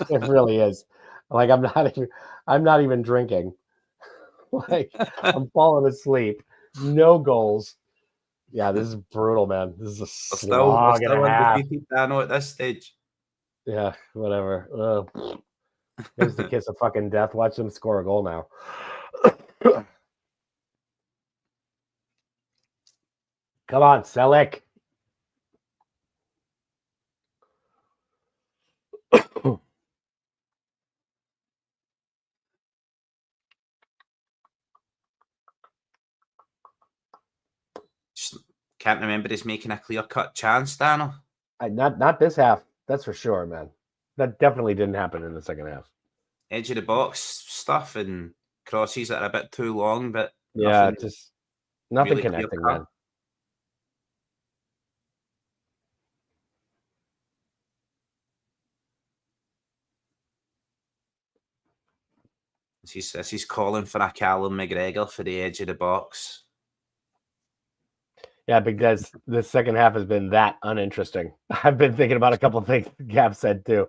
It really is. Like I'm not even drinking. Like I'm falling asleep. No goals. Yeah, this is brutal, man. This is a We're slog and still a half. undefeated, Danno, at this stage. Yeah, whatever. Here's the kiss of fucking death. Watch them score a goal now. Come on, Selleck. Just can't remember us making a clear-cut chance, Danno. Not this half. That's for sure, man. That definitely didn't happen in the second half. Edge of the box stuff and crosses that are a bit too long, but Yeah, just nothing really connecting, clear-cut. man. This is calling for a Callum McGregor for the edge of the box. Yeah, because the second half has been that uninteresting. I've been thinking about a couple of things Gav said too.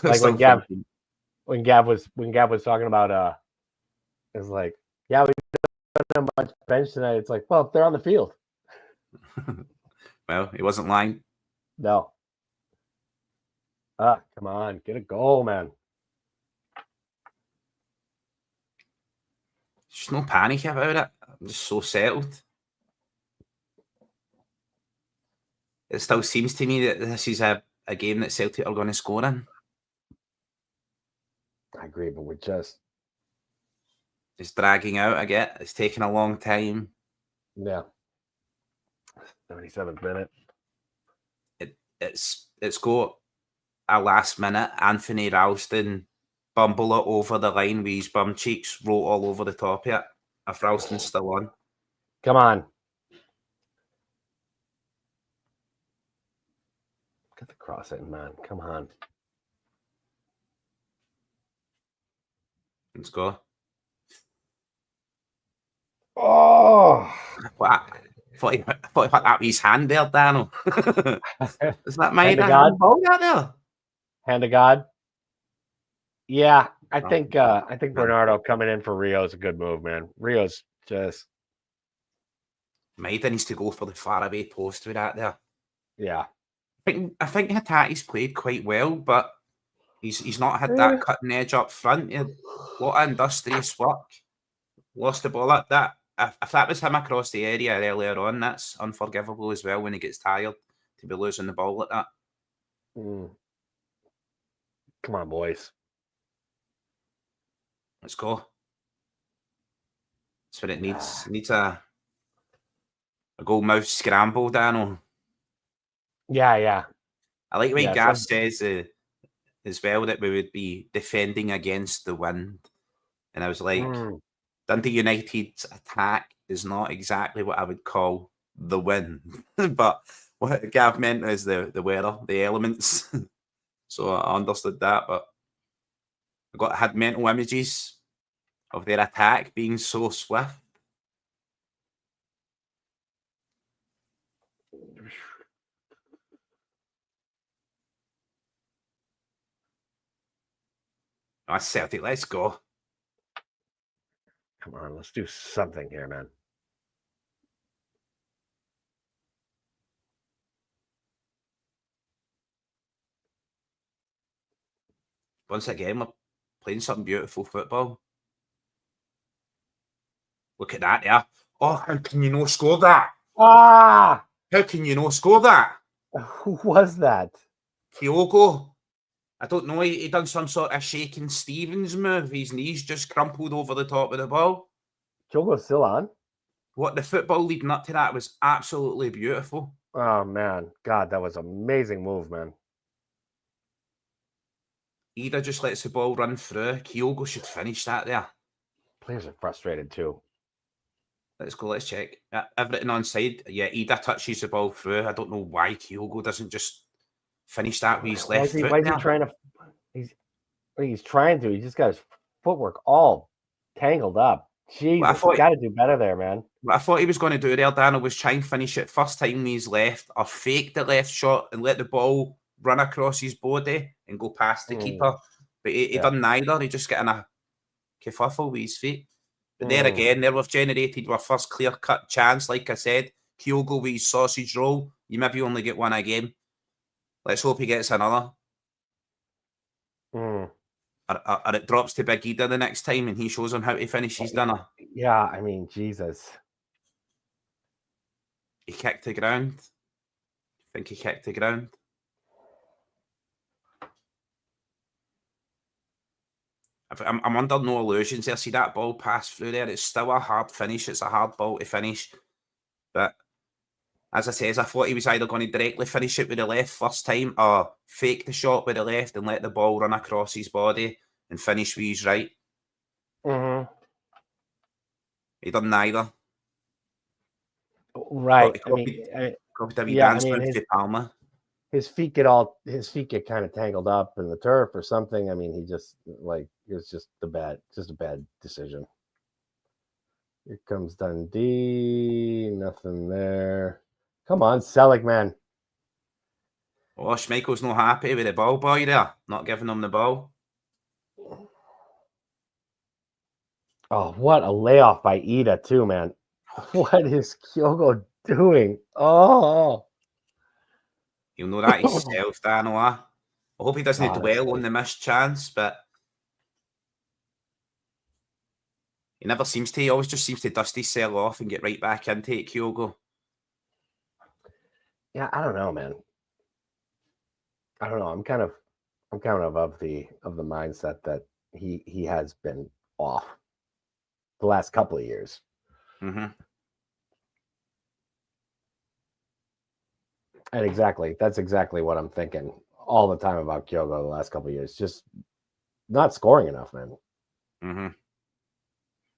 Like when Gav was talking about it's like, yeah, we don't have much bench tonight. It's like, well, if they're on the field. Well, he wasn't lying. No. Come on, get a goal, man. There's no panic about it. I'm just so settled. It still seems to me that this is a game that Celtic are going to score in. I agree, but it's dragging out. I get it's taking a long time. Yeah. 77th minute. It's got a last minute Anthony Ralston bumble it over the line with his bum cheeks, roll all over the top of it. If Ralston's still on. Come on. Get the cross in, man. Come on. Let's go. Oh! What? I thought he put that with his hand there, Danno. Is that my ball out there? Hand of God. Yeah, I think Bernardo coming in for Rio is a good move, man. Rio's just Maida needs to go for the faraway post with that there. Yeah. I think Hatate's played quite well, but he's not had that cutting edge up front. A lot of industrious work. Lost the ball at that. If that was him across the area earlier on, that's unforgivable as well when he gets tired to be losing the ball like that. Come on, boys. Let's go. That's what it needs. It needs a goal-mouth scramble, Danno. Yeah. I like when Gav says as well that we would be defending against the wind. And I was like, Dundee United's attack is not exactly what I would call the wind. But what Gav meant is the weather, the elements. So I understood that. But I had mental images of their attack being so swift. That's Celtic. Let's go. Come on, let's do something here, man. Once again, we're playing some beautiful football. Look at that there. Oh, how can you not score that? How can you not score that? Who was that? Kyogo. I don't know. He done some sort of shaking Stevens move. His knees just crumpled over the top of the ball. Kyogo's still on? What the football leading up to that was absolutely beautiful. Oh, man. God, that was an amazing move, man. Ida just lets the ball run through. Kyogo should finish that there. Players are frustrated too. Let's go. Let's check. Everything on side. Yeah, Ida touches the ball through. I don't know why Kyogo doesn't just finish that with his left foot. Why is he trying to? He's trying to. He just got his footwork all tangled up. Jesus, you got to do better there, man. What I thought he was going to do there, Danno, was try and finish it first time with his left, or fake the left shot and let the ball run across his body and go past the keeper. But he done neither. He just got in a kerfuffle with his feet. But there again, there we've generated our first clear-cut chance. Like I said, Kyogo with his sausage roll, you maybe only get one a game. Let's hope he gets another. Or it drops to Big Ida the next time and he shows him how to finish his dinner. Yeah, I mean, Jesus. He kicked the ground. I think he kicked the ground. I'm under no illusions there. See that ball pass through there? It's still a hard finish. It's a hard ball to finish. But as I says, I thought he was either going to directly finish it with the left first time or fake the shot with the left and let the ball run across his body and finish with his right. He done neither. Right. His feet get kind of tangled up in the turf or something. I mean, he just it's just a bad decision. Here comes Dundee. Nothing there. Come on, Celtic, man. Oh, Schmeichel's not happy with the ball boy there. Not giving him the ball. Oh, what a layoff by Ida too, man. What is Kyogo doing? Oh. He'll know that himself, Danno. I hope he doesn't dwell on the missed chance, but he never seems to. He always just seems to dust himself off and get right back into it, Kyogo. Yeah, I don't know, man. I don't know. I'm kind of of the mindset that he has been off the last couple of years. And that's exactly what I'm thinking all the time about Kyogo the last couple of years. Just not scoring enough, man.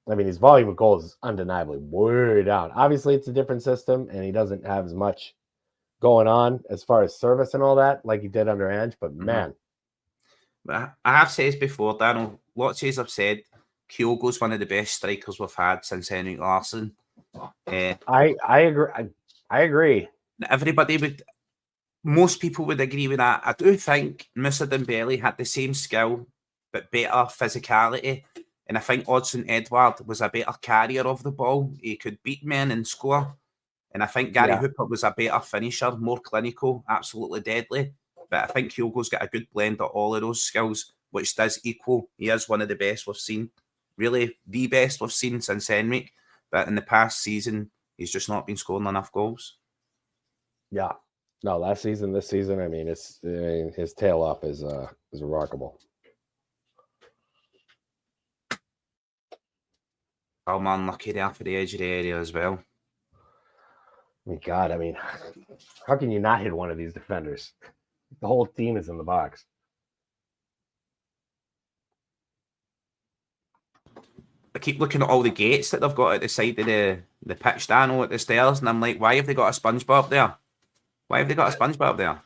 I mean, his volume of goals is undeniably way down. Obviously, it's a different system, and he doesn't have as much going on as far as service and all that like he did under Ange. But man, I have said before, Danno, lots of have said Kyogo's one of the best strikers we've had since Henrik Larsson. I agree. I agree. Most people would agree with that. I do think Moussa Dembele had the same skill, but better physicality. And I think Odsonne Edouard was a better carrier of the ball. He could beat men and score. And I think Gary Hooper was a better finisher, more clinical, absolutely deadly. But I think Kyogo's got a good blend of all of those skills, which does equal. He is one of the best we've seen. Really, the best we've seen since Henrik. But in the past season, he's just not been scoring enough goals. Yeah. No, last season, this season, I mean, his tail up is remarkable. Oh man, lucky there for the edge of the area as well. I mean, God, I mean, how can you not hit one of these defenders? The whole team is in the box. I keep looking at all the gates that they've got at the side of the pitch, Danno, at the stairs, and I'm like, why have they got a SpongeBob there? Why have they got a SpongeBob there?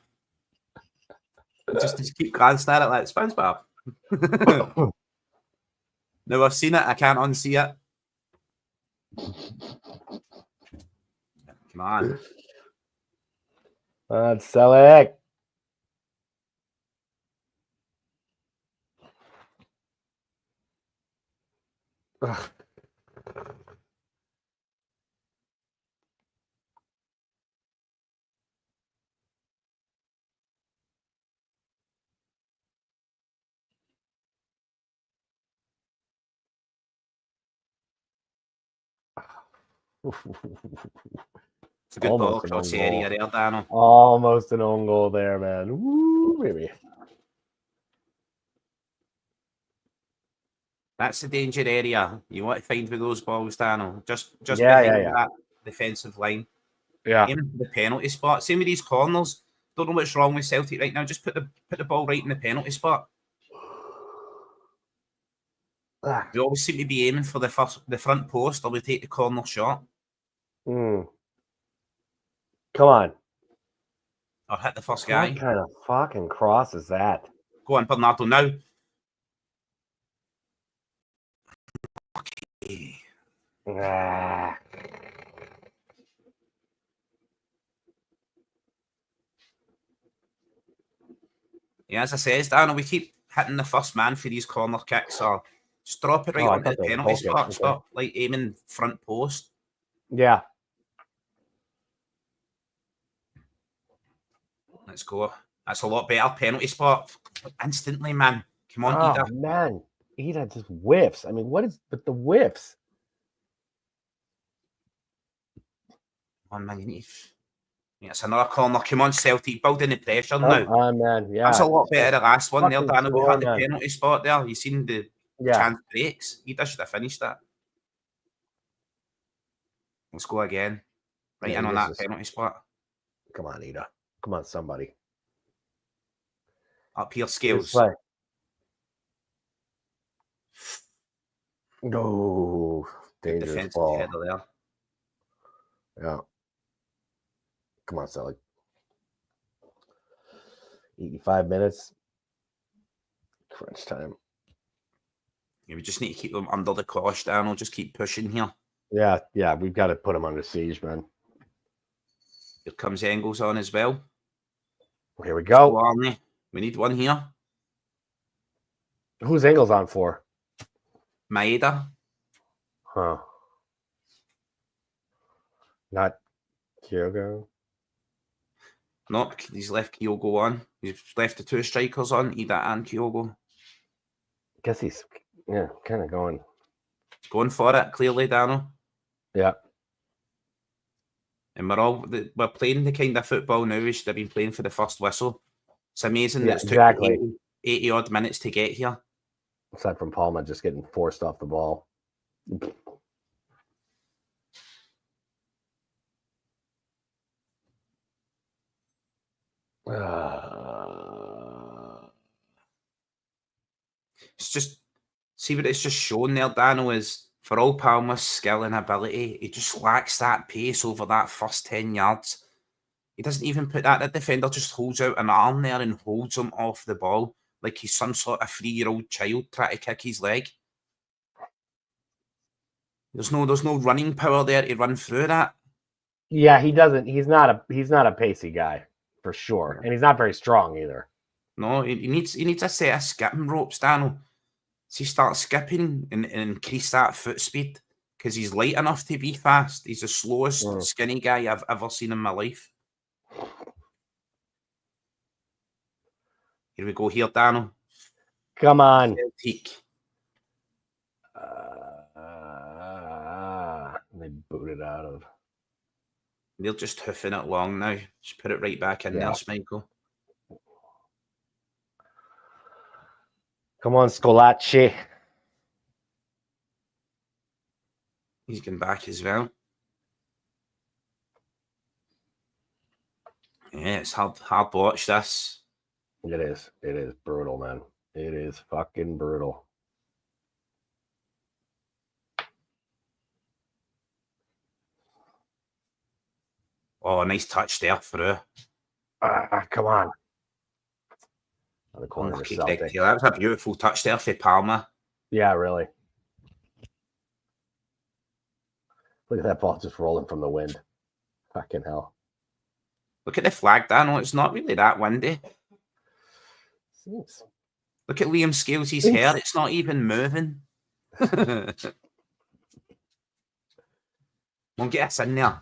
Just keep glancing at it like SpongeBob. Now I've seen it, I can't unsee it. Come on. Let's sell it. It's a good ball across the area there, Danno. Almost an own goal there, man. Woo, baby. That's the danger area. You want to find with those balls, Danno. Just behind that defensive line. Yeah. Aiming for the penalty spot. Same with these corners. Don't know what's wrong with Celtic right now. Just put the ball right in the penalty spot. We always seem to be aiming for the front post, or we take the corner shot. Come on. Or hit the first guy. What kind of fucking cross is that? Go on, Bernardo, now. Okay. Yeah, as I said, Danno, we keep hitting the first man for these corner kicks, or just drop it right onto the penalty spot. Stop aiming front post. Yeah. Let's go. That's a lot better penalty spot. Instantly, man. Come on, Oh, Ida. man. Ida just whiffs. I mean, what is with the whiffs? Come on, man. You need... It's another corner. Come on, Celtic. Building the pressure Come now. on, man. Yeah. That's a lot better than the last one there, Danno. We had the man. penalty spot there. You seen the chance breaks. Ida should have finished that. Let's go again. Right in on that penalty spot. Come on, Ida. Come on, somebody. Up here, Scales. No. Dangerous ball. There. Yeah. Come on, Sally. 85 minutes. Crunch time. Yeah, we just need to keep them under the cosh, Danno. Just keep pushing here. Yeah. We've got to put them under siege, man. Here comes Engels on as well. Here we go. We need one here. Who's Engels on for? Maeda. Huh. Not Kyogo? Nope, he's left Kyogo on. He's left the two strikers on, Ida and Kyogo. Guess he's, kind of going. Going for it, clearly, Danno. Yeah. And we're playing the kind of football now we should have been playing for the first whistle. It's amazing that it's exactly. took 80 odd minutes to get here. Aside from Palma just getting forced off the ball. It's just, see what it's just shown there, Danno, is for all Palmer's skill and ability, he just lacks that pace over that first 10 yards. He doesn't even put that. The defender just holds out an arm there and holds him off the ball like he's some sort of 3-year-old child trying to kick his leg. There's no running power there to run through that. Yeah, he doesn't. He's not a pacey guy for sure, and he's not very strong either. No, he needs a set of skipping ropes, Danno. So he starts skipping and increase that foot speed because he's light enough to be fast. He's the slowest skinny guy I've ever seen in my life. Here we go here, Danno. Come on. Celtic. They booted out of. They're just hoofing it long now. Just put it right back in there, Schmeichel. Come on, Scolacci. He's going back as well. Yeah, it's hard to watch this. It is. It is brutal, man. It is fucking brutal. Oh, nice touch there through. Come on. The corner of Celtic. That was a beautiful touch there for Palmer. Yeah, really. Look at that ball just rolling from the wind. Fucking hell. Look at the flag, Danno. It's not really that windy. Seems. Look at Liam Scales' hair. It's not even moving. We'll get us in there.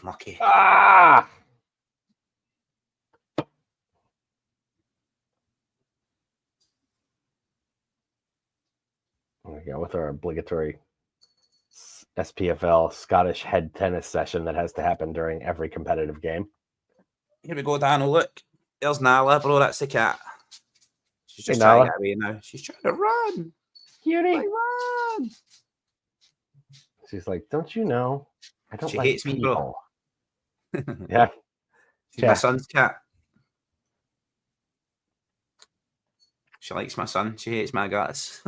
Lucky. There we go, with our obligatory SPFL Scottish head tennis session that has to happen during every competitive game. Here we go, Danno. Look, there's Nala, bro. That's the cat. She's just trying to get away now. She's trying to run. Cutie. Run. She's like, don't you know? I don't like hates me, bro. Yeah. She's my son's cat. She likes my son. She hates my guts.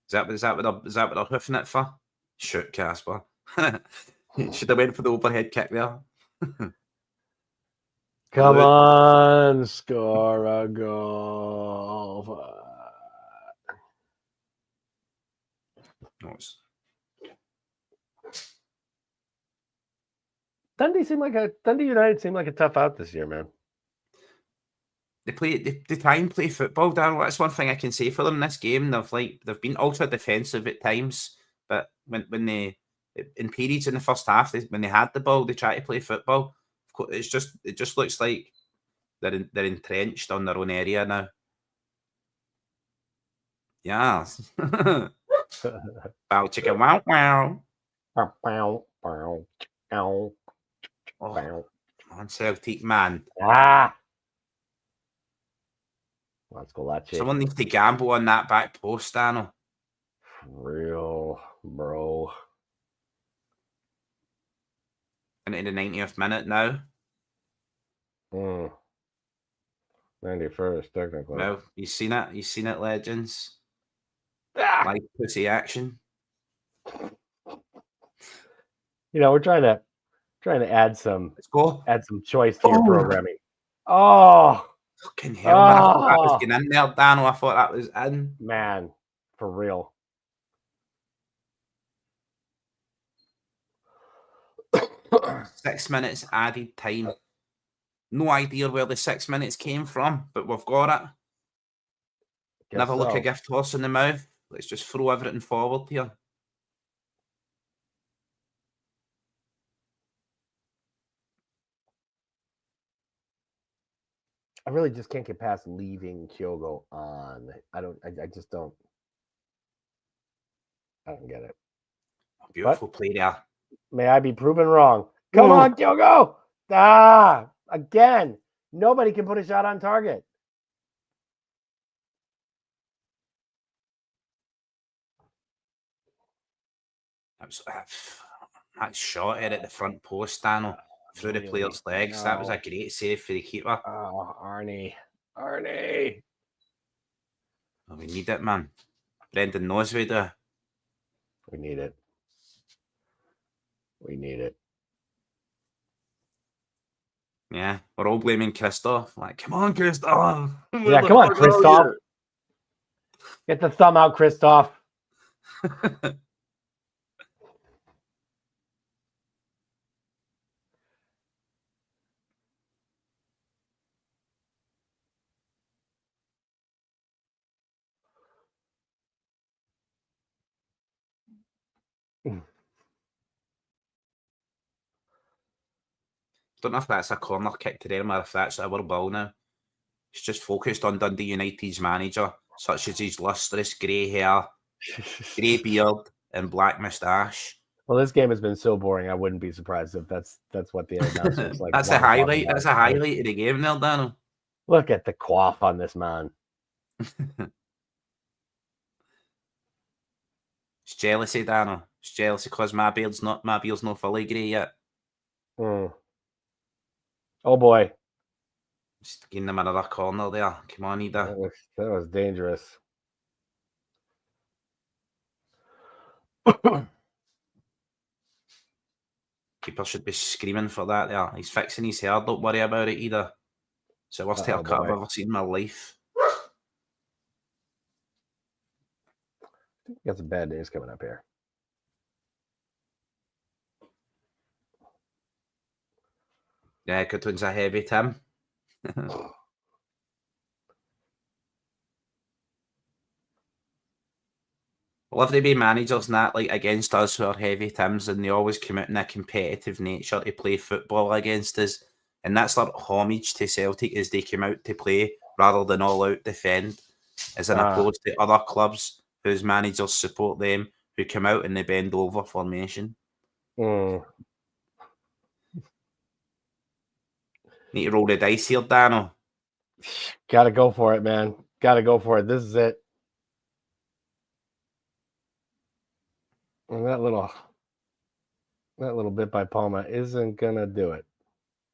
Is that what they're hoofing it for? Shoot, Casper. Should have went for the overhead kick there. Come on, score a goal. Dundee United seemed like a tough out this year, man. They try and play football, Danno. That's one thing I can say for them this game. They've been ultra defensive at times, but when they in periods in the first half, when they had the ball, they try to play football. It just looks like they're entrenched on their own area now. Yes. Bow chicken wow wow. Oh, on Celtic, man. Let's go, Lachi. Someone needs to gamble on that back post, Danno. Real, bro. Into the 90th minute now. 91st, technically. Well, you've seen it, legends. Like pussy action. We're trying to add some. Let's go. Add some choice to your programming. Oh, fucking hell, man! I thought that was getting in there, Danno. I thought that was in. Man, for real. Six minutes added time. No idea where the 6 minutes came from, but we've got it. Never look a gift horse in the mouth. Let's just throw everything forward here. I really just can't get past leaving Kyogo on. I just don't. I don't get it. Beautiful play there. May I be proven wrong? Come on, Kyogo! Again. Nobody can put a shot on target. That shot at the front post, Danno, through the player's legs. That was a great save for the keeper. Oh, Arnie. Oh, we need it, man. Brendan knows we do. We need it. Yeah, we're all blaming Christoph. Like, come on, Christoph. Yeah, come on, Christoph. Get the thumb out, Christoph. Don't know if that's a corner kick to them or if that's our ball now. He's just focused on Dundee United's manager, such as his lustrous grey hair, grey beard, and black moustache. Well, this game has been so boring. I wouldn't be surprised if that's what the announcer's like. That's a highlight. That's a highlight of the game, there, Danno. Look at the quaff on this man. It's jealousy, Danno. It's jealousy because my beard's not fully grey yet. Oh boy. Just getting them another corner there. Come on, Ida. That was dangerous. Keeper should be screaming for that there. He's fixing his hair. Don't worry about it, Ida. It's the worst haircut I've ever seen in my life. I think we got some bad news coming up here. Yeah, good one's a heavy, Tim. Love to be managers and that, like against us who are heavy Tims, and they always come out in a competitive nature to play football against us. And that's their homage to Celtic, as they come out to play rather than all out defend, as an opposed to other clubs whose managers support them, who come out in the bend over formation. Need to roll the dice here, Danno. Gotta go for it, man. Gotta go for it. This is it. And that little bit by Palma isn't gonna do it.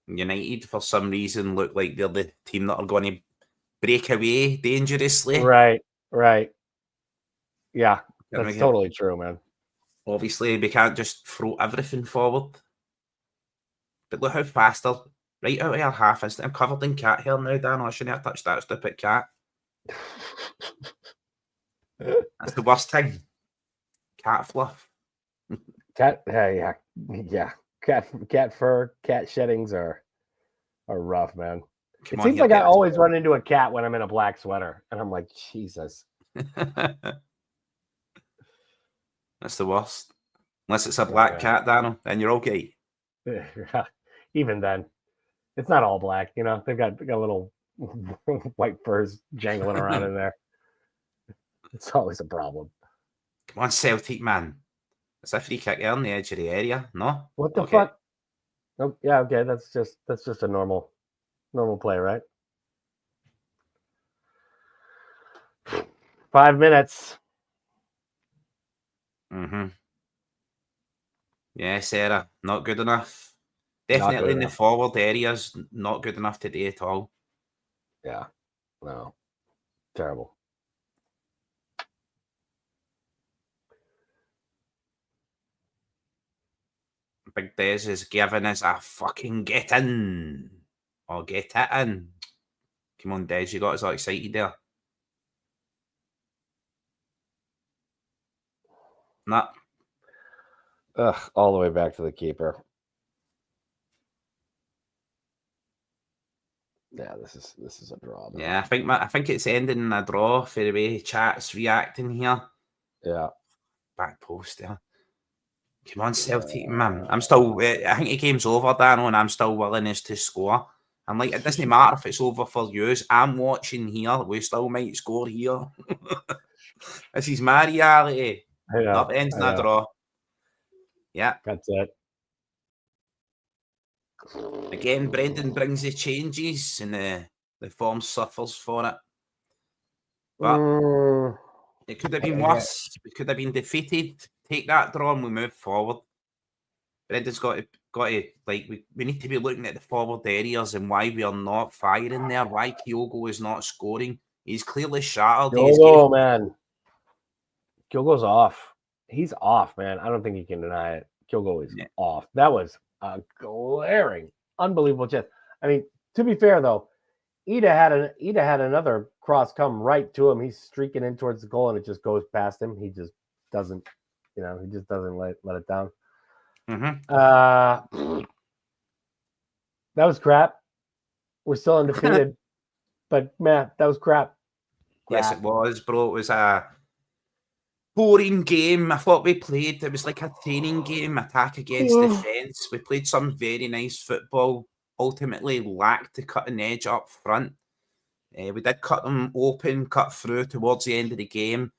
United, for some reason, look like they're the team that are going to break away dangerously. Right. Yeah, that's totally true, man. Obviously, we can't just throw everything forward. But look how fast they're right out of our half. I'm covered in cat hair now, Dan. I shouldn't have touched that stupid cat. That's the worst thing. Cat fluff. Yeah. Cat fur, cat sheddings are rough, man. It seems like I always run into a cat when I'm in a black sweater, and I'm like, Jesus. That's the worst. Unless it's a black cat, Danno, then you're okay. Even then, it's not all black. You know, they've got little white furs jangling around in there. It's always a problem. Come on, Celtic, man. It's a free kick there on the edge of the area. No? What the fuck? Oh, yeah, okay. That's just a normal play, right? 5 minutes. Mm-hmm. Yeah, Sarah, not good enough. Definitely in the forward areas, not good enough today at all. Yeah. No. Terrible. Big Des is giving us a fucking get in. Or get it in. Come on, Des, you got us all excited there. Nah. Ugh, all the way back to the keeper. Yeah, this is a draw. Man. Yeah, I think it's ending in a draw for the way chat's reacting here. Yeah. Back post there. Come on, Celtic, man. I'm still. I think the game's over, Danno, and I'm still willing us to score. I'm like, it doesn't matter if it's over for yous. I'm watching here. We still might score here. This is my reality. Not ends in a draw. Yeah. That's it. Again, Brendan brings the changes and the form suffers for it. But it could have been worse. We could have been defeated. Take that draw and we move forward. Brendan's got to like we need to be looking at the forward areas and why we are not firing there. Why Kyogo is not scoring. He's clearly shattered. Kyogo, man. Kyogo's off. He's off, man. I don't think you can deny it. Kyogo is off. That was a glaring, unbelievable chance. I mean, to be fair though, Ida had another cross come right to him. He's streaking in towards the goal and it just goes past him. He just doesn't, let it down. Mm-hmm. That was crap. We're still undefeated, but man, that was crap. Yes, it was, bro. It was a boring game. I thought we played. It was like a training game, attack against defense. We played some very nice football. Ultimately, lacked the cutting edge up front. We did cut them open, cut through towards the end of the game.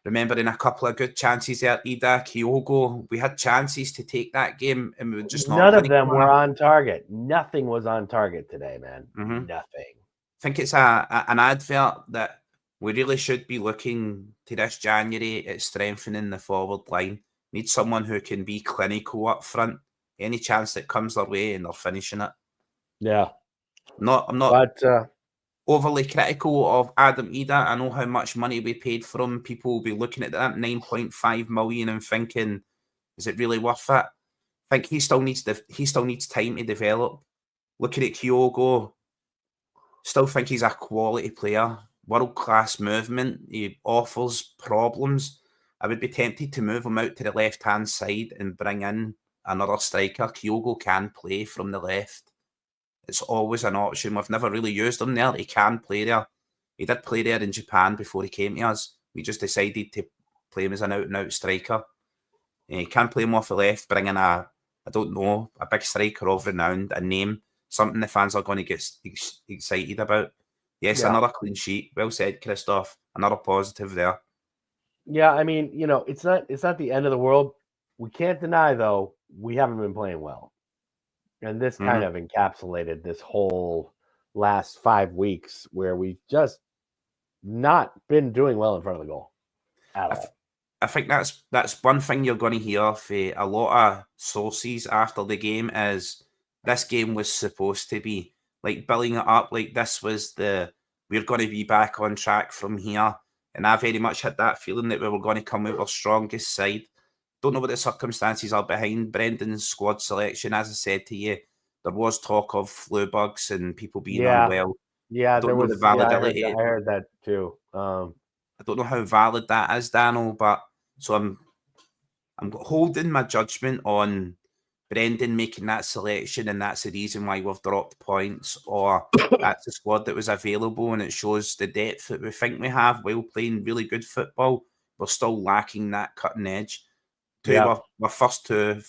Remembering a couple of good chances there, Ida, Kyogo. We had chances to take that game, and we were just not. None of them were on target. Nothing was on target today, man. Mm-hmm. Nothing. I think it's an advert that we really should be looking to this January at strengthening the forward line. Need someone who can be clinical up front. Any chance that comes their way, and they're finishing it. Yeah. I'm not overly critical of Adam Ida. I know how much money we paid for him. People will be looking at that 9.5 million and thinking, is it really worth it? I think he still needs time to develop. Looking at Kyogo, still think he's a quality player, world-class movement. He offers problems. I would be tempted to move him out to the left-hand side and bring in another striker. Kyogo can play from the left. It's always an option. We've never really used him there. He can play there. He did play there in Japan before he came to us. We just decided to play him as an out-and-out striker. He can play him off the left, bring in a big striker of renown, a name, something the fans are going to get excited about. Yes, another clean sheet. Well said, Christoph. Another positive there. Yeah, I mean, it's not the end of the world. We can't deny, though, we haven't been playing well. And this kind of encapsulated this whole last 5 weeks where we've just not been doing well in front of the goal at all. I think that's one thing you're going to hear from a lot of sources after the game is this game was supposed to be like building it up like this was we're going to be back on track from here. And I very much had that feeling that we were going to come out our strongest side. Don't know what the circumstances are behind Brendan's squad selection. As I said to you, there was talk of flu bugs and people being unwell. Yeah, there was. The validity. I heard that too. I don't know how valid that is, Danno, but so I'm holding my judgment on Brendan making that selection, and that's the reason why we've dropped points, or that's the squad that was available, and it shows the depth that we think we have while playing really good football. We're still lacking that cutting edge. Our first two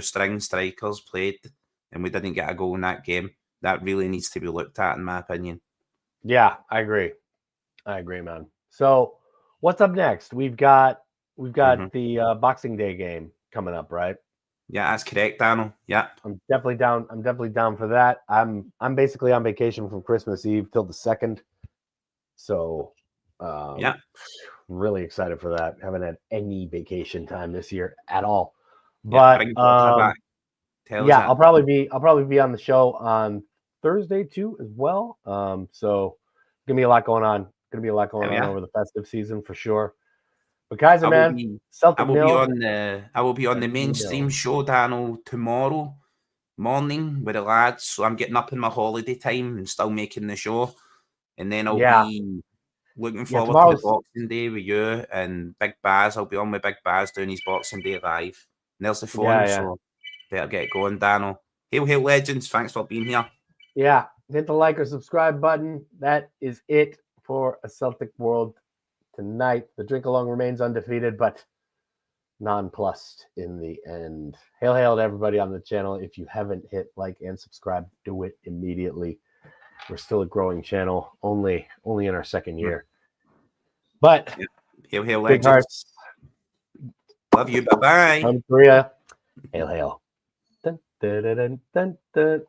string strikers played, and we didn't get a goal in that game. That really needs to be looked at, in my opinion. Yeah, I agree, man. So what's up next? We've got the Boxing Day game coming up, right? Yeah, that's correct, Danno. Yeah, I'm definitely down for that. I'm basically on vacation from Christmas Eve till the 2nd, so really excited for that. Haven't had any vacation time this year at all. But I'll probably be on the show on Thursday too as well. So gonna be a lot going on. Over the festive season for sure. But Keiser, man, Celtic I will be on the mainstream show, Danno, tomorrow morning with the lads. So I'm getting up in my holiday time and still making the show. And then I'll be looking forward to the Boxing Day with you and Big Baz. I'll be on with Big Baz doing his Boxing Day live. And there's the phone, so better get going, Danno. Hail, hail, legends. Thanks for being here. Yeah, hit the like or subscribe button. That is it for a Celtic World tonight. The Drinkalong remains undefeated, but nonplussed in the end. Hail, hail to everybody on the channel. If you haven't hit like and subscribe, do it immediately. We're still a growing channel, only in our second year. But hail, hail, legends. Love you. Bye-bye. From Korea. Hail, hail. Dun, dun, dun, dun, dun.